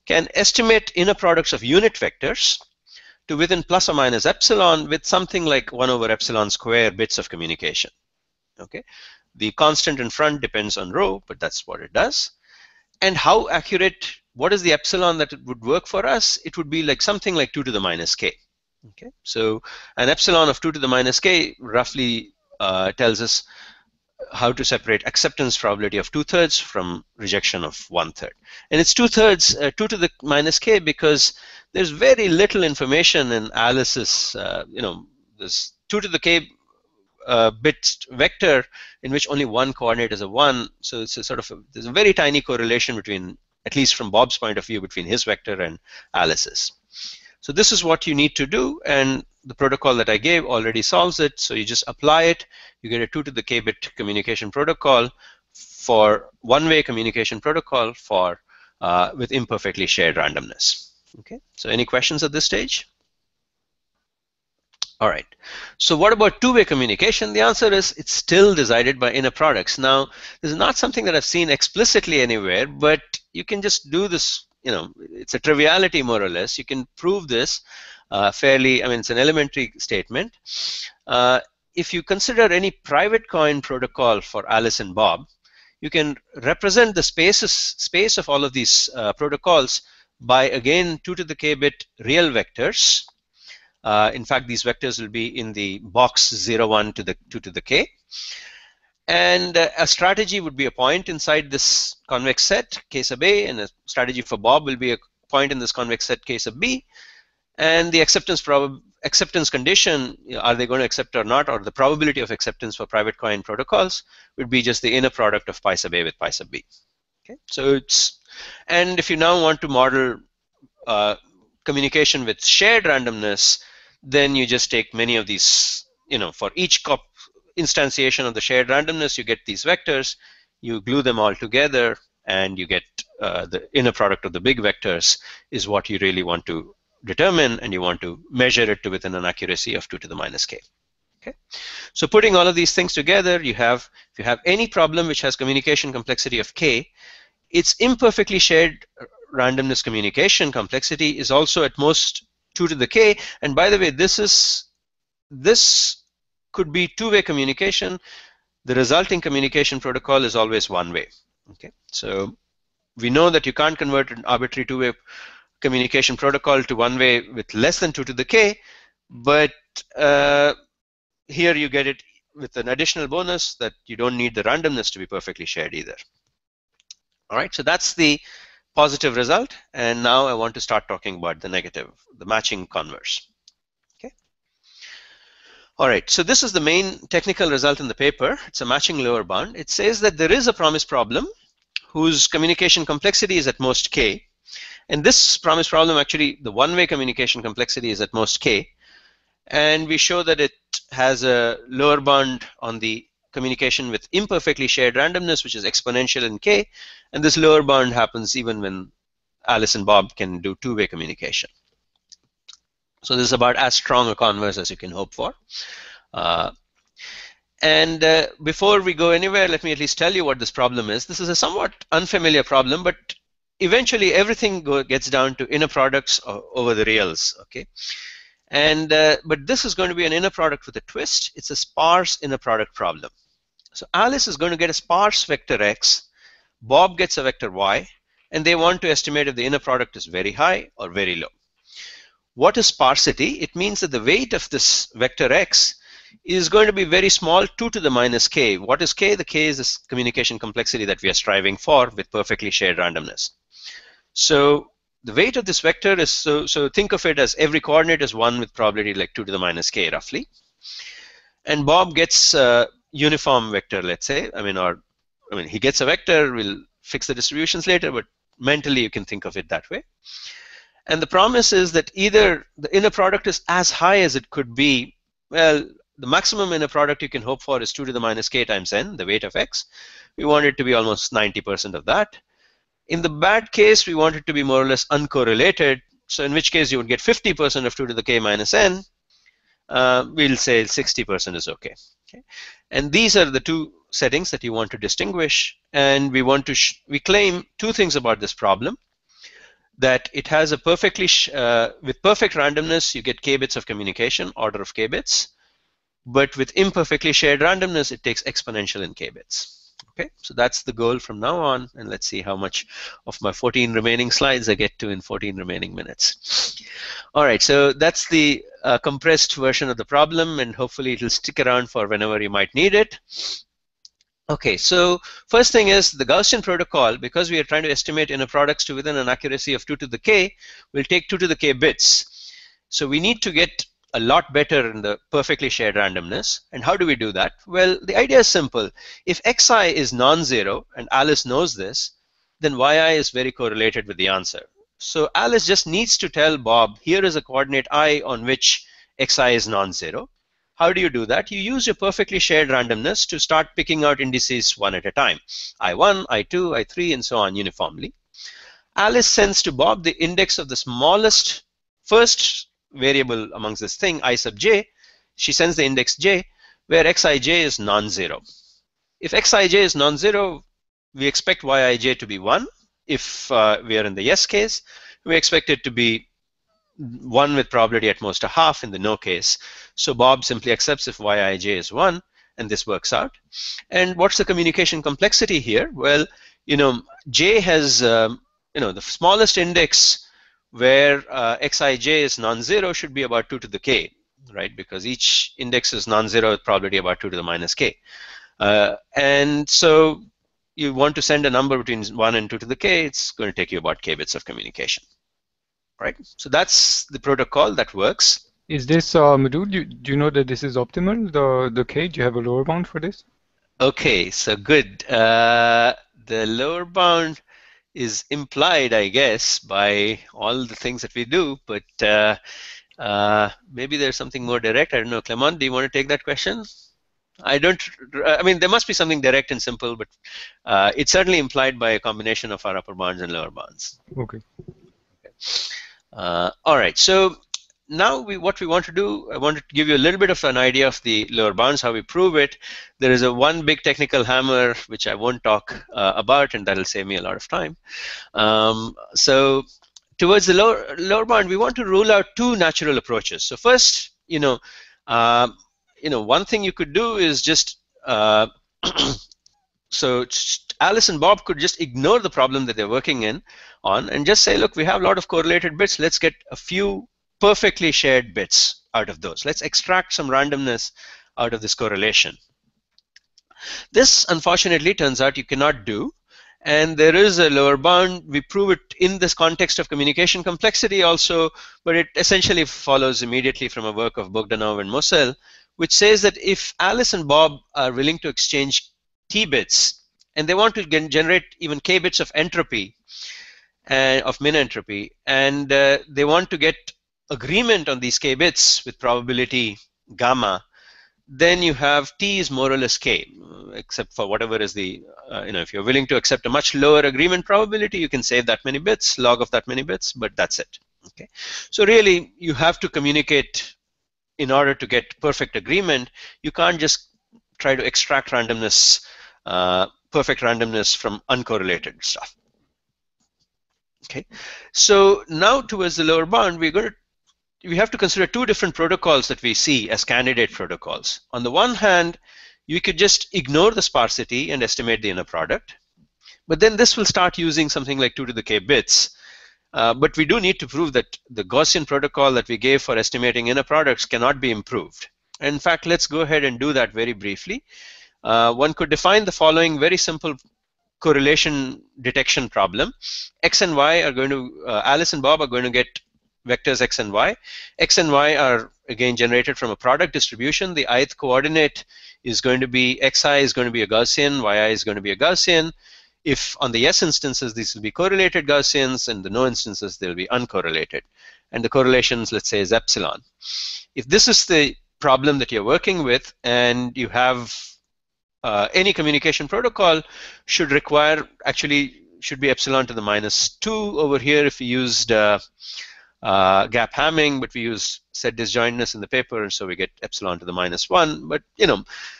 can estimate inner products of unit vectors to within plus or minus epsilon with something like 1 over epsilon square bits of communication. Okay, the constant in front depends on rho, but that's what it does. And how accurate? What is the epsilon that it would work for us? It would be like something like 2 to the minus k. Okay, so an epsilon of 2 to the minus k roughly tells us how to separate acceptance probability of 2/3 from rejection of 1/3. And it's 2/3, 2 to the minus k, because there's very little information in Alice's, this 2 to the k bit vector in which only one coordinate is a 1. So it's a sort of there's a very tiny correlation between, at least from Bob's point of view, between his vector and Alice's. So this is what you need to do, and the protocol that I gave already solves it. So you just apply it, you get a 2 to the k bit communication protocol for one-way communication protocol for with imperfectly shared randomness. Okay, so any questions at this stage? All right, so what about two-way communication? The answer is it's still decided by inner products. Now, this is not something that I've seen explicitly anywhere, but you can just do this, it's a triviality more or less. You can prove this fairly, it's an elementary statement. If you consider any private coin protocol for Alice and Bob, you can represent the space of all of these protocols by, again, 2 to the k bit real vectors. In fact, these vectors will be in the box 0, 1 to the 2 to the k. And a strategy would be a point inside this convex set, k sub a, and a strategy for Bob will be a point in this convex set, k sub b. And the acceptance condition, are they going to accept or not, or the probability of acceptance for private coin protocols would be just the inner product of pi sub a with pi sub b. Okay, so it's, and if you now want to model communication with shared randomness, then you just take many of these, for each instantiation of the shared randomness, you get these vectors. you glue them all together, and you get the inner product of the big vectors is what you really want to determine, and you want to measure it to within an accuracy of 2 to the minus k. Okay, so putting all of these things together, you have, if you have any problem which has communication complexity of k, its imperfectly shared randomness communication complexity is also at most 2 to the k. And by the way, this could be two-way communication. The resulting communication protocol is always one-way. Okay, so we know that you can't convert an arbitrary two-way communication protocol to one-way with less than 2 to the k, but here you get it with an additional bonus that you don't need the randomness to be perfectly shared either. All right, so that's the positive result, and now I want to start talking about the negative, the matching converse. Okay. All right, so this is the main technical result in the paper. It's a matching lower bound. It says that there is a promise problem whose communication complexity is at most k, and this promise problem, actually the one-way communication complexity is at most k, and we show that it has a lower bound on the communication with imperfectly shared randomness, which is exponential in k, and this lower bound happens even when Alice and Bob can do two-way communication. So this is about as strong a converse as you can hope for. Before we go anywhere, let me at least tell you what this problem is. This is a somewhat unfamiliar problem, but eventually everything gets down to inner products over the reals. Okay. But this is going to be an inner product with a twist. It's a sparse inner product problem. So Alice is going to get a sparse vector x, Bob gets a vector y, and they want to estimate if the inner product is very high or very low. What is sparsity? It means that the weight of this vector x is going to be very small, 2 to the minus k. What is k? The k is this communication complexity that we are striving for with perfectly shared randomness. So the weight of this vector is, so think of it as every coordinate is 1 with probability like 2 to the minus k roughly. And Bob gets a uniform vector, let's say. I mean, he gets a vector. We'll fix the distributions later, but mentally you can think of it that way. And the promise is that either the inner product is as high as it could be. Well, the maximum inner product you can hope for is 2 to the minus k times n, the weight of x. We want it to be almost 90% of that. In the bad case, we want it to be more or less uncorrelated. So in which case you would get 50% of 2 to the k minus n. We'll say 60% is okay. Okay. And these are the two settings that you want to distinguish. And we want to we claim two things about this problem. That it has a perfectly with perfect randomness, you get k bits of communication, order of k bits. But with imperfectly shared randomness, it takes exponential in k bits. Okay, so that's the goal from now on, and let's see how much of my 14 remaining slides I get to in 14 remaining minutes. All right, so that's the compressed version of the problem, and hopefully it'll stick around for whenever you might need it. Okay, so first thing is the Gaussian protocol, because we are trying to estimate inner products to within an accuracy of 2 to the k, will take 2 to the k bits. So we need to get a lot better in the perfectly shared randomness. And how do we do that? Well, the idea is simple. If xi is non-zero, and Alice knows this, then yi is very correlated with the answer. So Alice just needs to tell Bob, here is a coordinate I on which xi is non-zero. How do you do that? You use your perfectly shared randomness to start picking out indices one at a time. I1, I2, I3, and so on uniformly. Alice sends to Bob the index of the smallest first variable amongst this thing, I sub j. She sends the index j, where xij is non-zero. If xij is non-zero, we expect yij to be 1. If we are in the yes case, we expect it to be 1 with probability at most a half in the no case. So Bob simply accepts if yij is 1, and this works out. And what's the communication complexity here? Well, j has, the smallest index where xij is non-zero should be about 2 to the k, right? Because each index is non-zero with probability about 2 to the minus k. And so you want to send a number between 1 and 2 to the k, it's going to take you about k bits of communication. Right? So that's the protocol that works. Is this, Madhu, do you know that this is optimal, the k? Do you have a lower bound for this? Okay, so good. The lower bound is implied, I guess, by all the things that we do, but maybe there's something more direct. I don't know. Clement, do you want to take that question? I mean, there must be something direct and simple, but it's certainly implied by a combination of our upper bounds and lower bounds. Okay. All right. So now what we want to do, I wanted to give you a little bit of an idea of the lower bounds, how we prove it. There is one big technical hammer which I won't talk about, and that'll save me a lot of time. So towards the lower bound, we want to rule out two natural approaches. So first, one thing you could do is just so Alice and Bob could just ignore the problem that they're working on and just say, look, we have a lot of correlated bits. Let's get a few perfectly shared bits out of those. Let's extract some randomness out of this correlation. This, unfortunately, turns out you cannot do. And there is a lower bound. We prove it in this context of communication complexity also, but it essentially follows immediately from a work of Bogdanov and Mosel, which says that if Alice and Bob are willing to exchange T bits, and they want to generate even K bits of entropy, of min entropy, and they want to get agreement on these K bits with probability gamma, then you have T is more or less K, except for whatever is the, if you're willing to accept a much lower agreement probability, you can save that many bits, log of that many bits, but that's it. Okay. So really, you have to communicate in order to get perfect agreement. You can't just try to extract randomness, perfect randomness from uncorrelated stuff. Okay. So now towards the lower bound, we have to consider two different protocols that we see as candidate protocols. On the one hand, you could just ignore the sparsity and estimate the inner product. But then this will start using something like 2 to the k bits. But we do need to prove that the Gaussian protocol that we gave for estimating inner products cannot be improved. And in fact, let's go ahead and do that very briefly. One could define the following very simple correlation detection problem. X and Y are going to, Alice and Bob are going to get vectors X and Y. X and Y are again generated from a product distribution. The ith coordinate is going to be, xi is going to be a Gaussian, yi is going to be a Gaussian. If on the yes instances, these will be correlated Gaussians, and the no instances, they'll be uncorrelated. And the correlations, let's say, is epsilon. If this is the problem that you're working with, and you have any communication protocol should be epsilon to the -2 over here if we used gap hamming, but we use set disjointness in the paper, and so we get epsilon to the -1. But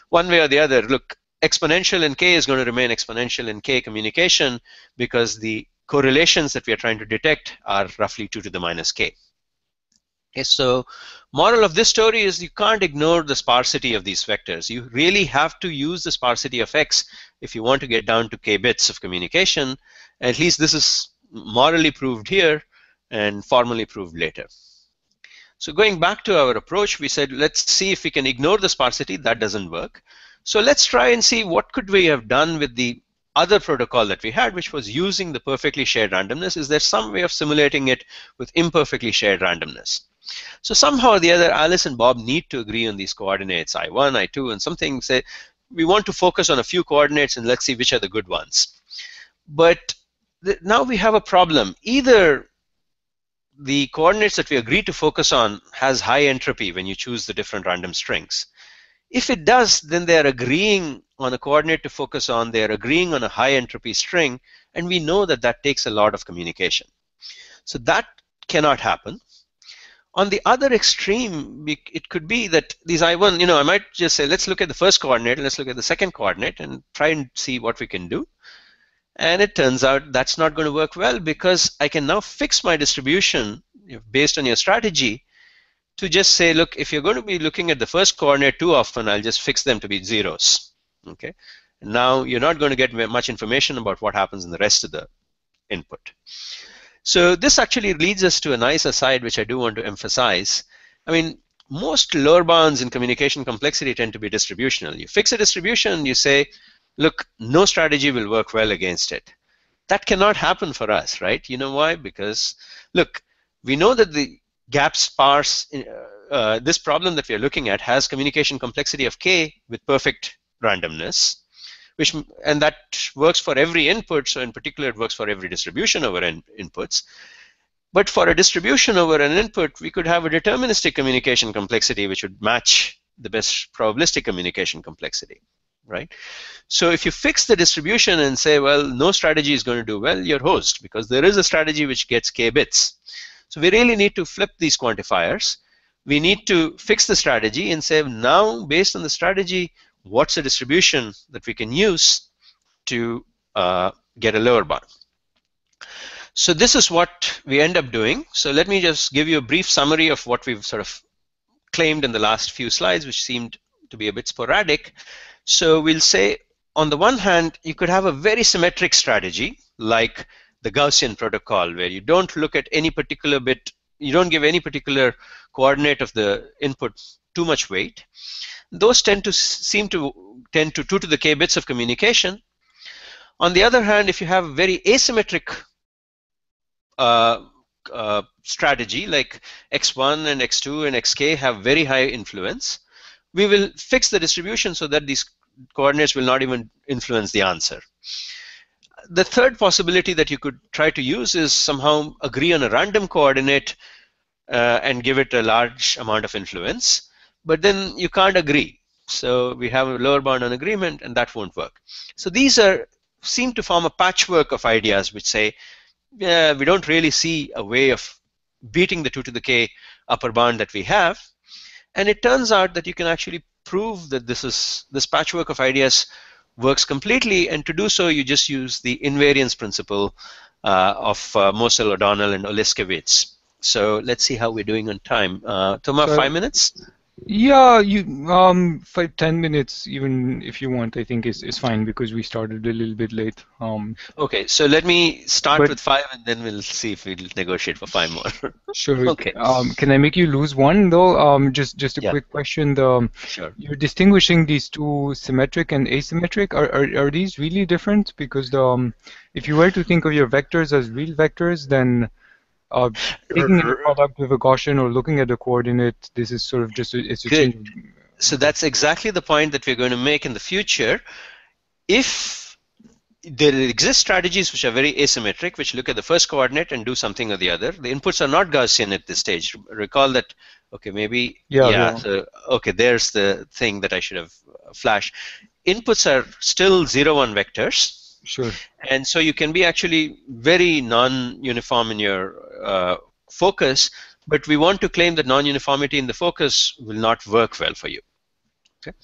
one way or the other, look, exponential in k is going to remain exponential in k communication because the correlations that we are trying to detect are roughly 2 to the -k. Okay, so moral of this story is you can't ignore the sparsity of these vectors. You really have to use the sparsity of x if you want to get down to k bits of communication. At least this is morally proved here and formally proved later. So going back to our approach, we said, let's see if we can ignore the sparsity. That doesn't work. So let's try and see what could we have done with the other protocol that we had, which was using the perfectly shared randomness. Is there some way of simulating it with imperfectly shared randomness? So somehow or the other, Alice and Bob need to agree on these coordinates, I1, I2, and something. Say, we want to focus on a few coordinates and let's see which are the good ones. But now we have a problem. Either the coordinates that we agree to focus on has high entropy when you choose the different random strings. If it does, then they are agreeing on a coordinate to focus on, they are agreeing on a high entropy string, and we know that that takes a lot of communication. So that cannot happen. On the other extreme, it could be that these I1, I might just say, let's look at the first coordinate, and let's look at the second coordinate, and try and see what we can do. And it turns out that's not going to work well because I can now fix my distribution based on your strategy to just say, look, if you're going to be looking at the first coordinate too often, I'll just fix them to be zeros. Okay. And now you're not going to get much information about what happens in the rest of the input. So this actually leads us to a nice aside, which I do want to emphasize. I mean, most lower bounds in communication complexity tend to be distributional. You fix a distribution, you say, look, no strategy will work well against it. That cannot happen for us, right? You know why? Because, look, we know that the gap sparse, this problem that we are looking at has communication complexity of k with perfect randomness, and that works for every input. So in particular, it works for every distribution over inputs. But for a distribution over an input, we could have a deterministic communication complexity which would match the best probabilistic communication complexity, right? So if you fix the distribution and say, well, no strategy is going to do well, you're host, because there is a strategy which gets k bits. So we really need to flip these quantifiers. We need to fix the strategy and say, now, based on the strategy, what's the distribution that we can use to get a lower bound? So this is what we end up doing. So let me just give you a brief summary of what we've sort of claimed in the last few slides, which seemed to be a bit sporadic. So we'll say, on the one hand, you could have a very symmetric strategy, like the Gaussian protocol, where you don't look at any particular bit, you don't give any particular coordinate of the input too much weight. Those tend to 2 to the k bits of communication. On the other hand, if you have a very asymmetric strategy, like x1 and x2 and xk have very high influence, we will fix the distribution so that these coordinates will not even influence the answer. The third possibility that you could try to use is somehow agree on a random coordinate and give it a large amount of influence, but then you can't agree. So we have a lower bound on agreement, and that won't work. So these seem to form a patchwork of ideas which say, yeah, we don't really see a way of beating the 2 to the k upper bound that we have. And it turns out that you can actually prove that this patchwork of ideas works completely, and to do so you just use the invariance principle of Mossel, O'Donnell, and Oliskewicz. So let's see how we're doing on time. Toma, 5 minutes? Yeah, 5-10 minutes, even if you want, I think is fine, because we started a little bit late. Okay, so let me start with 5, and then we'll see if we'll negotiate for 5 more. Sure. Okay. Can I make you lose one though? Just a quick question. Sure. You're distinguishing these two, symmetric and asymmetric. Are these really different? Because if you were to think of your vectors as real vectors, then taking a product with a Gaussian or looking at the coordinate, this is sort of just it's a change. So that's exactly the point that we're going to make in the future. If there exist strategies which are very asymmetric, which look at the first coordinate and do something or the other, the inputs are not Gaussian at this stage. Recall that, okay, maybe, so, okay, there's the thing that I should have flashed. Inputs are still 0-1 vectors. Sure. And so you can be actually very non-uniform in your focus, but we want to claim that non-uniformity in the focus will not work well for you. Okay.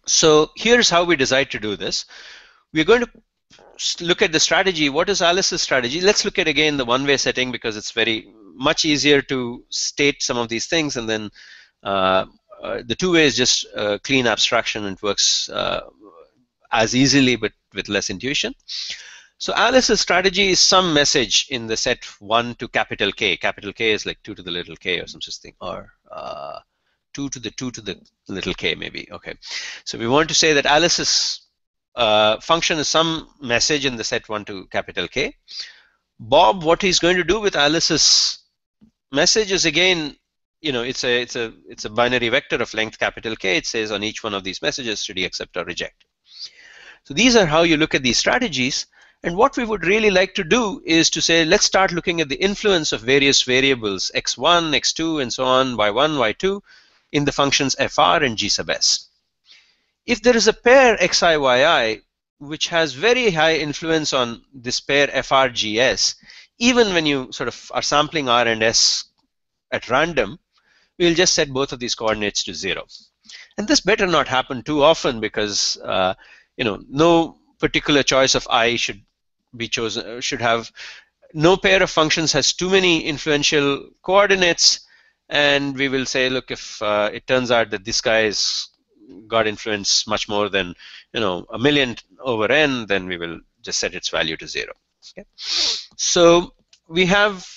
So here's how we decide to do this. We're going to look at the strategy. What is Alice's strategy? Let's look at again the one-way setting, because it's very much easier to state some of these things, and then the two-way is just clean abstraction, and it works as easily but with less intuition. So Alice's strategy is some message in the set 1 to capital K. Capital K is like 2 to the little k or some such thing, or 2 to the little k maybe. Okay. So we want to say that Alice's function is some message in the set 1 to capital K. Bob, what he's going to do with Alice's message is, again, you know, it's a binary vector of length capital K. It says on each one of these messages, should he accept or reject? So these are how you look at these strategies. And what we would really like to do is to say, let's start looking at the influence of various variables, x1, x2, and so on, y1, y2, in the functions fr and g sub s. If there is a pair xi, yi, which has very high influence on this pair fr, gs, even when you sort of are sampling r and s at random, we'll just set both of these coordinates to 0. And this better not happen too often, because you know, no particular choice of I should be chosen, should have, no pair of functions has too many influential coordinates, and we will say, look, if it turns out that this guy has got influence much more than, you know, 1,000,000 over n, then we will just set its value to 0. Okay? So we have,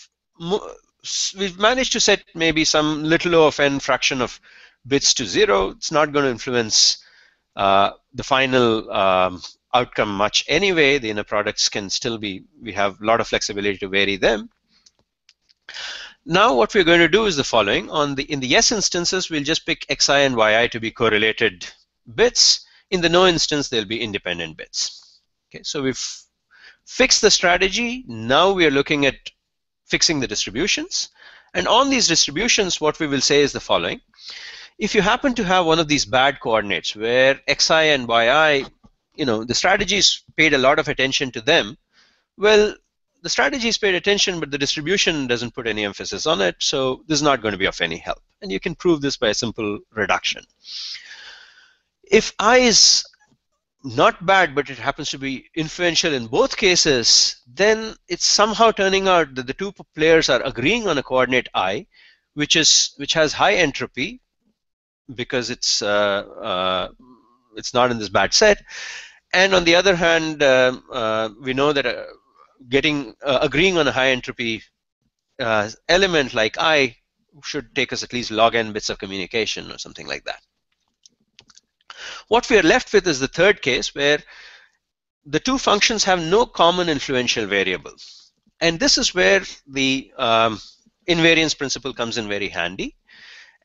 we've managed to set maybe some little o of n fraction of bits to 0. It's not going to influence the final outcome much anyway. The inner products can still be, we have a lot of flexibility to vary them. Now what we're going to do is the following. In the yes instances, we'll just pick xi and yi to be correlated bits. In the no instance, they'll be independent bits. Okay, so we've fixed the strategy. Now we are looking at fixing the distributions. And on these distributions, what we will say is the following. if you happen to have one of these bad coordinates where xi and yi, the strategies paid a lot of attention to them, well, the strategies paid attention, but the distribution doesn't put any emphasis on it, so this is not going to be of any help. And you can prove this by a simple reduction. If I is not bad, but it happens to be influential in both cases, then it's somehow turning out that the two players are agreeing on a coordinate I, which has high entropy because it's not in this bad set. And on the other hand, we know that agreeing on a high entropy element like I should take us at least log n bits of communication or something like that. What we are left with is the third case, where the two functions have no common influential variable. And this is where the invariance principle comes in very handy.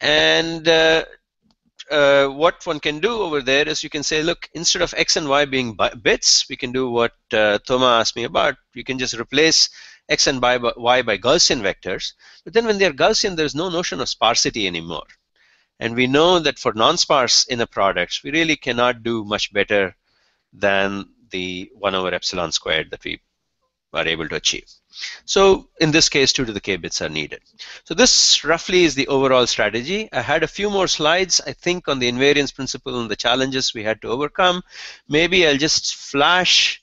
And what one can do over there is you can say, look, instead of x and y being bits, we can do what Thomas asked me about. You can just replace x and y by Gaussian vectors. But then when they're Gaussian, there's no notion of sparsity anymore. And we know that for non-sparse inner products, we really cannot do much better than the 1 over epsilon squared that we are able to achieve. So in this case, 2 to the k bits are needed. So this roughly is the overall strategy. I had a few more slides, I think, on the invariance principle and the challenges we had to overcome. Maybe I'll just flash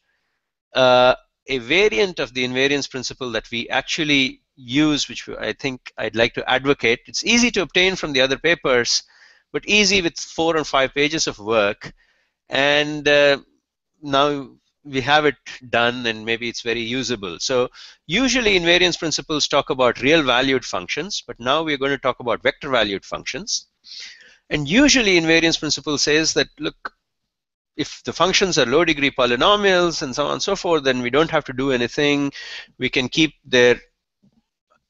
a variant of the invariance principle that we actually use, which I think I'd like to advocate. It's easy to obtain from the other papers, but easy with 4 or 5 pages of work. And now we have it done, and maybe it's very usable. So usually invariance principles talk about real valued functions, but now we're going to talk about vector valued functions. And usually invariance principle says that, look, if the functions are low degree polynomials and so on and so forth, then we don't have to do anything. We can keep their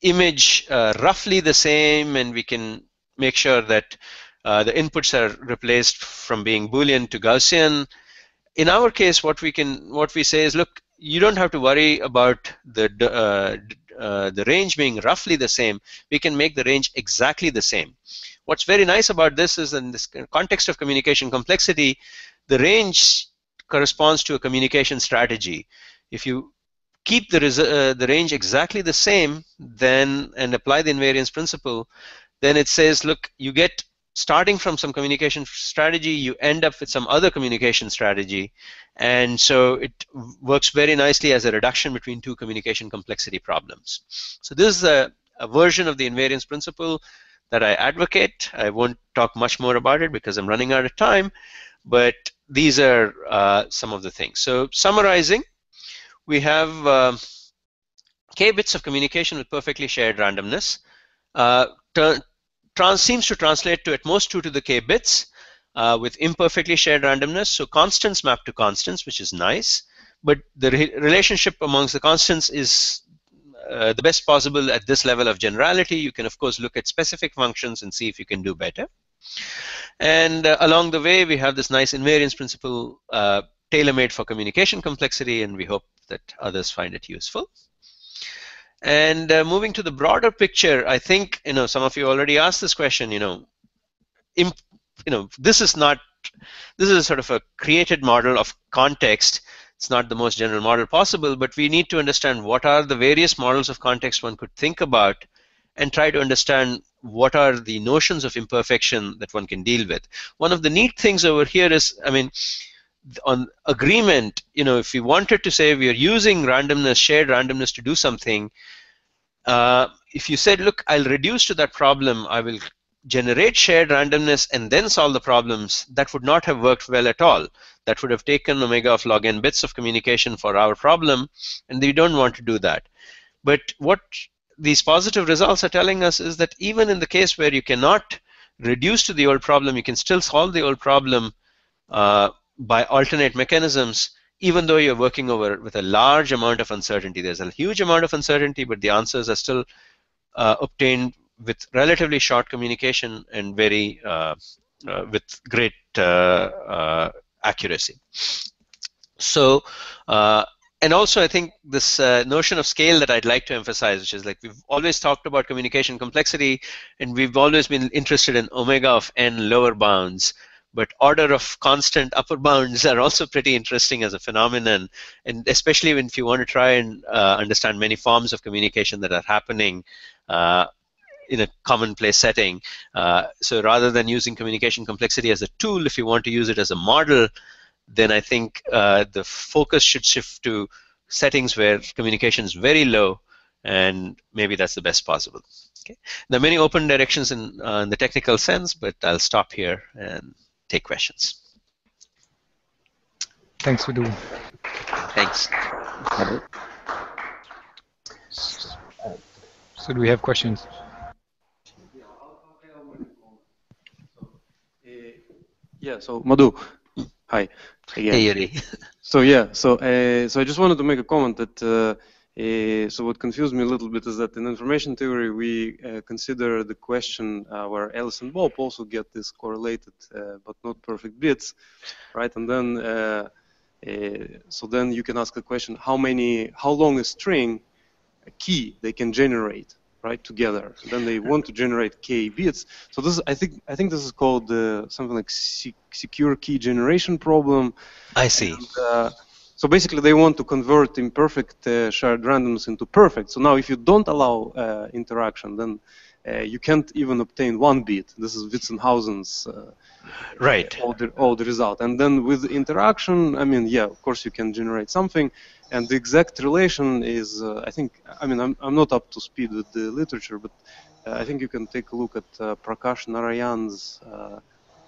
image roughly the same, and we can make sure that the inputs are replaced from being Boolean to Gaussian. In our case, what we say is, look, you don't have to worry about the range being roughly the same. We can make the range exactly the same. What's very nice about this is, in this context of communication complexity, the range corresponds to a communication strategy. If you keep the range exactly the same, then and apply the invariance principle, then it says, look, you get starting from some communication strategy, you end up with some other communication strategy, and so it works very nicely as a reduction between two communication complexity problems. So this is a version of the invariance principle that I advocate. I won't talk much more about it because I'm running out of time, but these are some of the things. So summarizing, we have k bits of communication with perfectly shared randomness. Seems to translate to at most 2 to the k bits with imperfectly shared randomness. So constants map to constants, which is nice, but the relationship amongst the constants is the best possible at this level of generality. You can, of course, look at specific functions and see if you can do better. And along the way, we have this nice invariance principle tailor-made for communication complexity, and we hope that others find it useful. And moving to the broader picture, I think some of you already asked this question. This is sort of a created model of context. It's not the most general model possible, but we need to understand what are the various models of context one could think about, and try to understand what are the notions of imperfection that one can deal with. One of the neat things over here is, on agreement, if we wanted to say we are using randomness, shared randomness to do something, if you said, look, I'll reduce to that problem, I will generate shared randomness and then solve the problems, that would not have worked well at all. That would have taken omega of log n bits of communication for our problem, and we don't want to do that. But what these positive results are telling us is that even in the case where you cannot reduce to the old problem, you can still solve the old problem by alternate mechanisms, even though you're working with a large amount of uncertainty. There's a huge amount of uncertainty, but the answers are still obtained with relatively short communication and very with great accuracy. So and also I think this notion of scale that I'd like to emphasize, which is like we've always talked about communication complexity, and we've always been interested in omega of n lower bounds, but order of constant upper bounds are also pretty interesting as a phenomenon, and especially if you want to try and understand many forms of communication that are happening in a commonplace setting. So rather than using communication complexity as a tool, if you want to use it as a model, then I think the focus should shift to settings where communication is very low, and maybe that's the best possible. Okay. There are many open directions in the technical sense, but I'll stop here and take questions. Thanks, Madhu. Thanks. So do we have questions? Yeah, so Madhu, hi again. Hey, Yuri. So yeah, so I just wanted to make a comment that so what confused me a little bit is that in information theory we consider the question where Alice and Bob also get this correlated but not perfect bits, right? And then so then you can ask the question: how long a string, a key, they can generate, right, together. And then they want to generate k bits. So this is, I think this is called something like secure key generation problem. I see. And, so basically, they want to convert imperfect shared randomness into perfect. So now, if you don't allow interaction, then you can't even obtain 1 bit. This is Witzenhausen's right. all the result. And then with interaction, I mean, yeah, of course you can generate something. And the exact relation is, I think, I mean, I'm not up to speed with the literature, but I think you can take a look at Prakash Narayan's.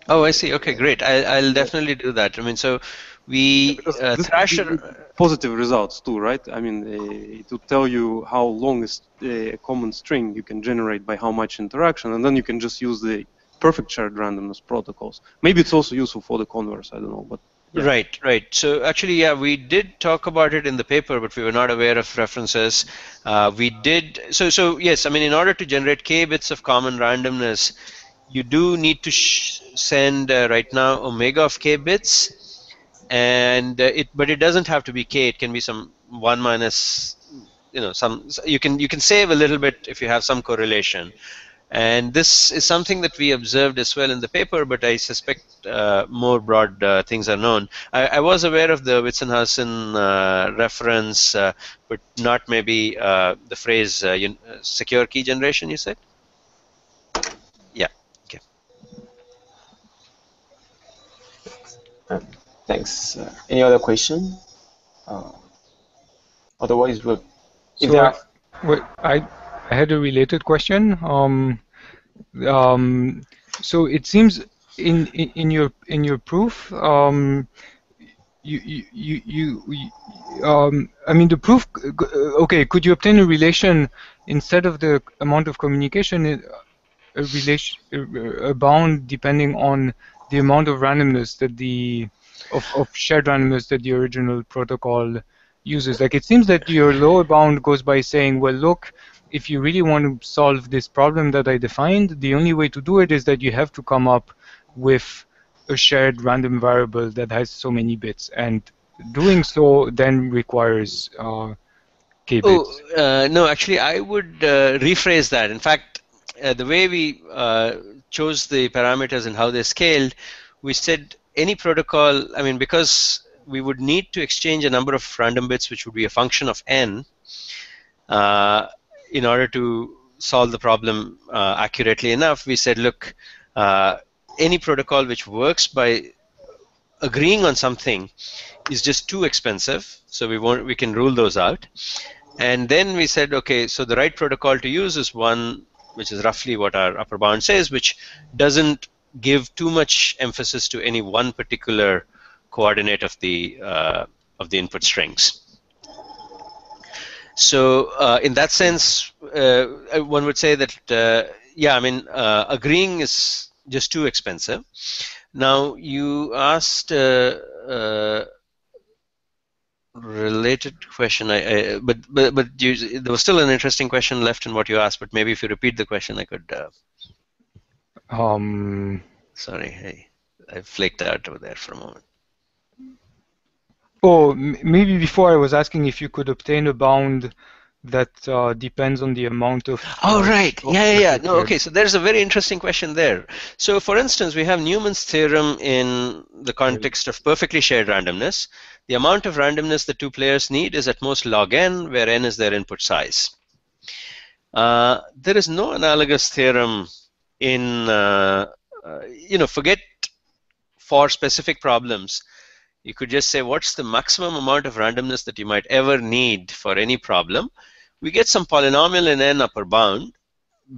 Oh, I see. Okay, great. I'll definitely do that. I mean, so we Thrasher positive results too, right? I mean, it will tell you how long is a common string you can generate by how much interaction, and then you can just use the perfect shared randomness protocols. Maybe it's also useful for the converse. I don't know, but. Yeah. Right. So actually, yeah, we did talk about it in the paper, but we were not aware of references. We did. So yes, I mean, in order to generate k bits of common randomness, you do need to send right now omega of k bits, and but it doesn't have to be k. It can be some 1 minus, some. You can save a little bit if you have some correlation. And this is something that we observed as well in the paper, but I suspect more broad things are known. I was aware of the Witzenhausen reference, but not maybe the phrase secure key generation, you said? Yeah, okay. Thanks. Any other question? Otherwise, we'll... I had a related question. So it seems in your proof, I mean the proof. Okay, could you obtain a relation instead of the amount of communication, a bound depending on the amount of randomness that of shared randomness that the original protocol uses? Like, it seems that your lower bound goes by saying, well, look, if you really want to solve this problem that I defined, the only way to do it is that you have to come up with a shared random variable that has so many bits, and doing so then requires k bits. No, actually, I would rephrase that. In fact, the way we chose the parameters and how they're scaled, we said any protocol, I mean, because we would need to exchange a number of random bits, which would be a function of n, in order to solve the problem accurately enough, we said, look, any protocol which works by agreeing on something is just too expensive, so we can rule those out. And then we said, okay, so the right protocol to use is one which is roughly what our upper bound says, which doesn't give too much emphasis to any one particular coordinate of the input strings. So in that sense, one would say that, yeah, I mean, agreeing is just too expensive. Now, you asked a related question, but there was still an interesting question left in what you asked, but maybe if you repeat the question, I could... Sorry, I flaked out over there for a moment. Oh, maybe before I was asking if you could obtain a bound that depends on the amount of. Oh, right. Yeah. No, okay. So there's a very interesting question there. So, for instance, we have Newman's theorem in the context of perfectly shared randomness. The amount of randomness the two players need is at most log n, where n is their input size. There is no analogous theorem in, forget for specific problems. You could just say, what's the maximum amount of randomness that you might ever need for any problem? We get some polynomial in n upper bound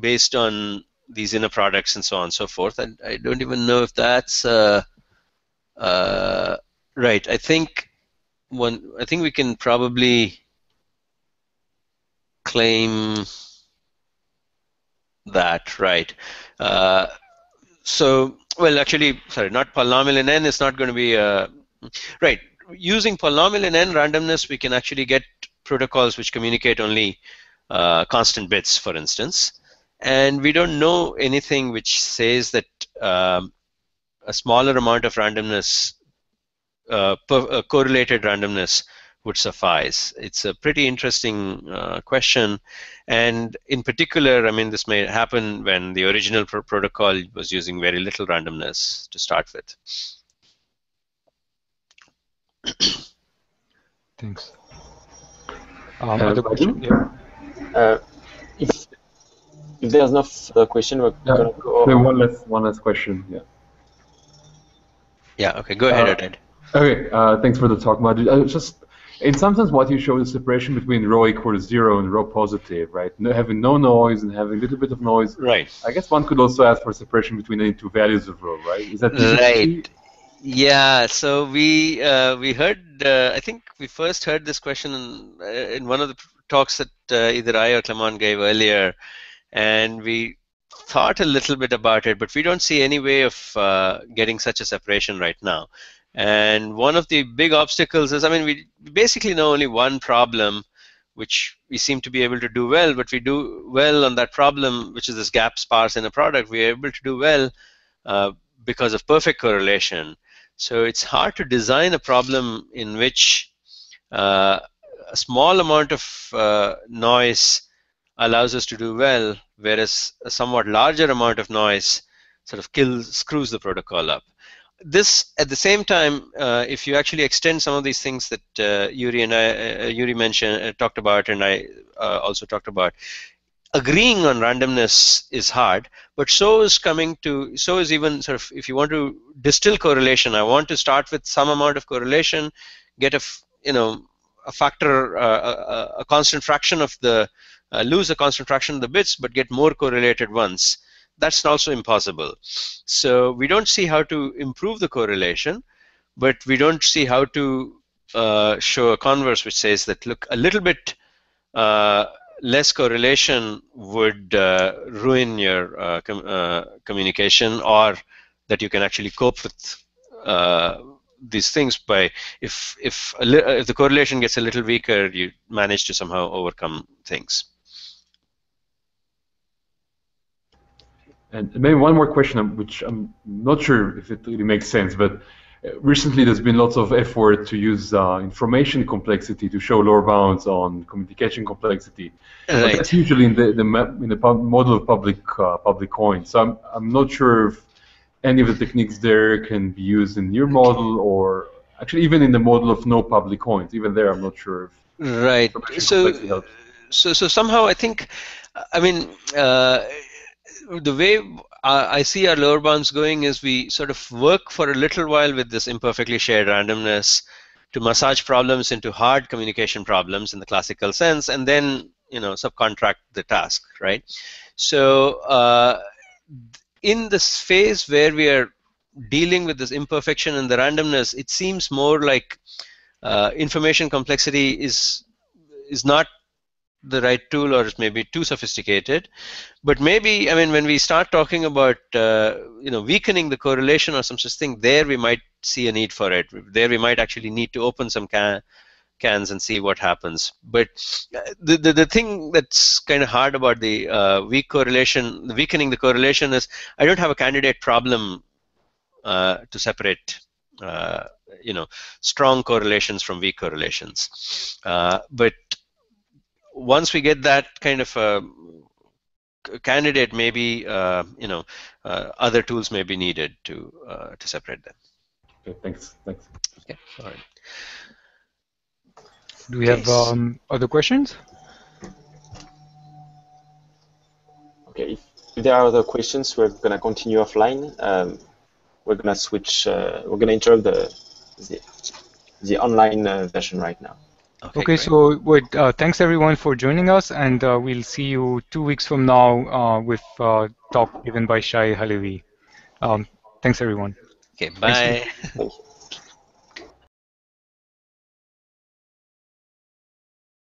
based on these inner products and so on and so forth. And I don't even know if that's right. I think we can probably claim that, right? Well, actually, sorry, not polynomial in n is not going to be right. Using polynomial in n randomness, we can actually get protocols which communicate only constant bits, for instance. And we don't know anything which says that a smaller amount of randomness, correlated randomness, would suffice. It's a pretty interesting question. And in particular, I mean, this may happen when the original protocol was using very little randomness to start with. Thanks. Other question? Yeah. If there's no further question, we're gonna go. One last question. Yeah. Yeah. Okay. Go ahead, Ed. Okay. Thanks for the talk, Madhu. Just in some sense, what you show is separation between rho equals 0 and rho positive, right? Having no noise and having a little bit of noise. Right. I guess one could also ask for separation between any two values of rho, right? Is that right? Yeah. So we heard. I think we first heard this question in one of the talks that either I or Clement gave earlier, and we thought a little bit about it, but we don't see any way of getting such a separation right now. And one of the big obstacles is, I mean, we basically know only one problem which we seem to be able to do well, but we do well on that problem, which is this gap sparse in a product. We are able to do well because of perfect correlation. So it's hard to design a problem in which a small amount of noise allows us to do well, whereas a somewhat larger amount of noise sort of screws the protocol up. This, at the same time, if you actually extend some of these things that Yuri mentioned, talked about, and I also talked about, agreeing on randomness is hard, but so is even sort of, if you want to distill correlation, I want to start with some amount of correlation, get a factor, a constant fraction of the, lose a constant fraction of the bits, but get more correlated ones. That's also impossible. So we don't see how to improve the correlation, but we don't see how to show a converse which says that, look, a little bit less correlation would ruin your communication, or that you can actually cope with these things by, if the correlation gets a little weaker, you manage to somehow overcome things. And maybe one more question, which I'm not sure if it really makes sense, but recently there's been lots of effort to use information complexity to show lower bounds on communication complexity. Right. But that's usually in the model of public coins. So I'm not sure if any of the techniques there can be used in your model, or actually even in the model of no public coins. Even there, I'm not sure if right. So somehow I think, I mean, the way I see our lower bounds going is we sort of work for a little while with this imperfectly shared randomness to massage problems into hard communication problems in the classical sense, and then subcontract the task, right? So in this phase where we are dealing with this imperfection and the randomness, it seems more like information complexity is not the right tool, or it's maybe too sophisticated. But maybe, I mean, when we start talking about weakening the correlation or some such thing, there we might see a need for it. There we might actually need to open some cans and see what happens. But the thing that's kind of hard about the weakening the correlation is I don't have a candidate problem to separate strong correlations from weak correlations. But once we get that kind of a candidate, maybe other tools may be needed to separate them. Okay, thanks. Okay, all right. Do we have other questions? Okay, if there are other questions, we're going to continue offline. We're going to switch, we're going to interrupt the online version right now. Okay, so thanks everyone for joining us, and we'll see you 2 weeks from now with talk given by Shai Halevi. Thanks everyone. Okay, bye. Thank you.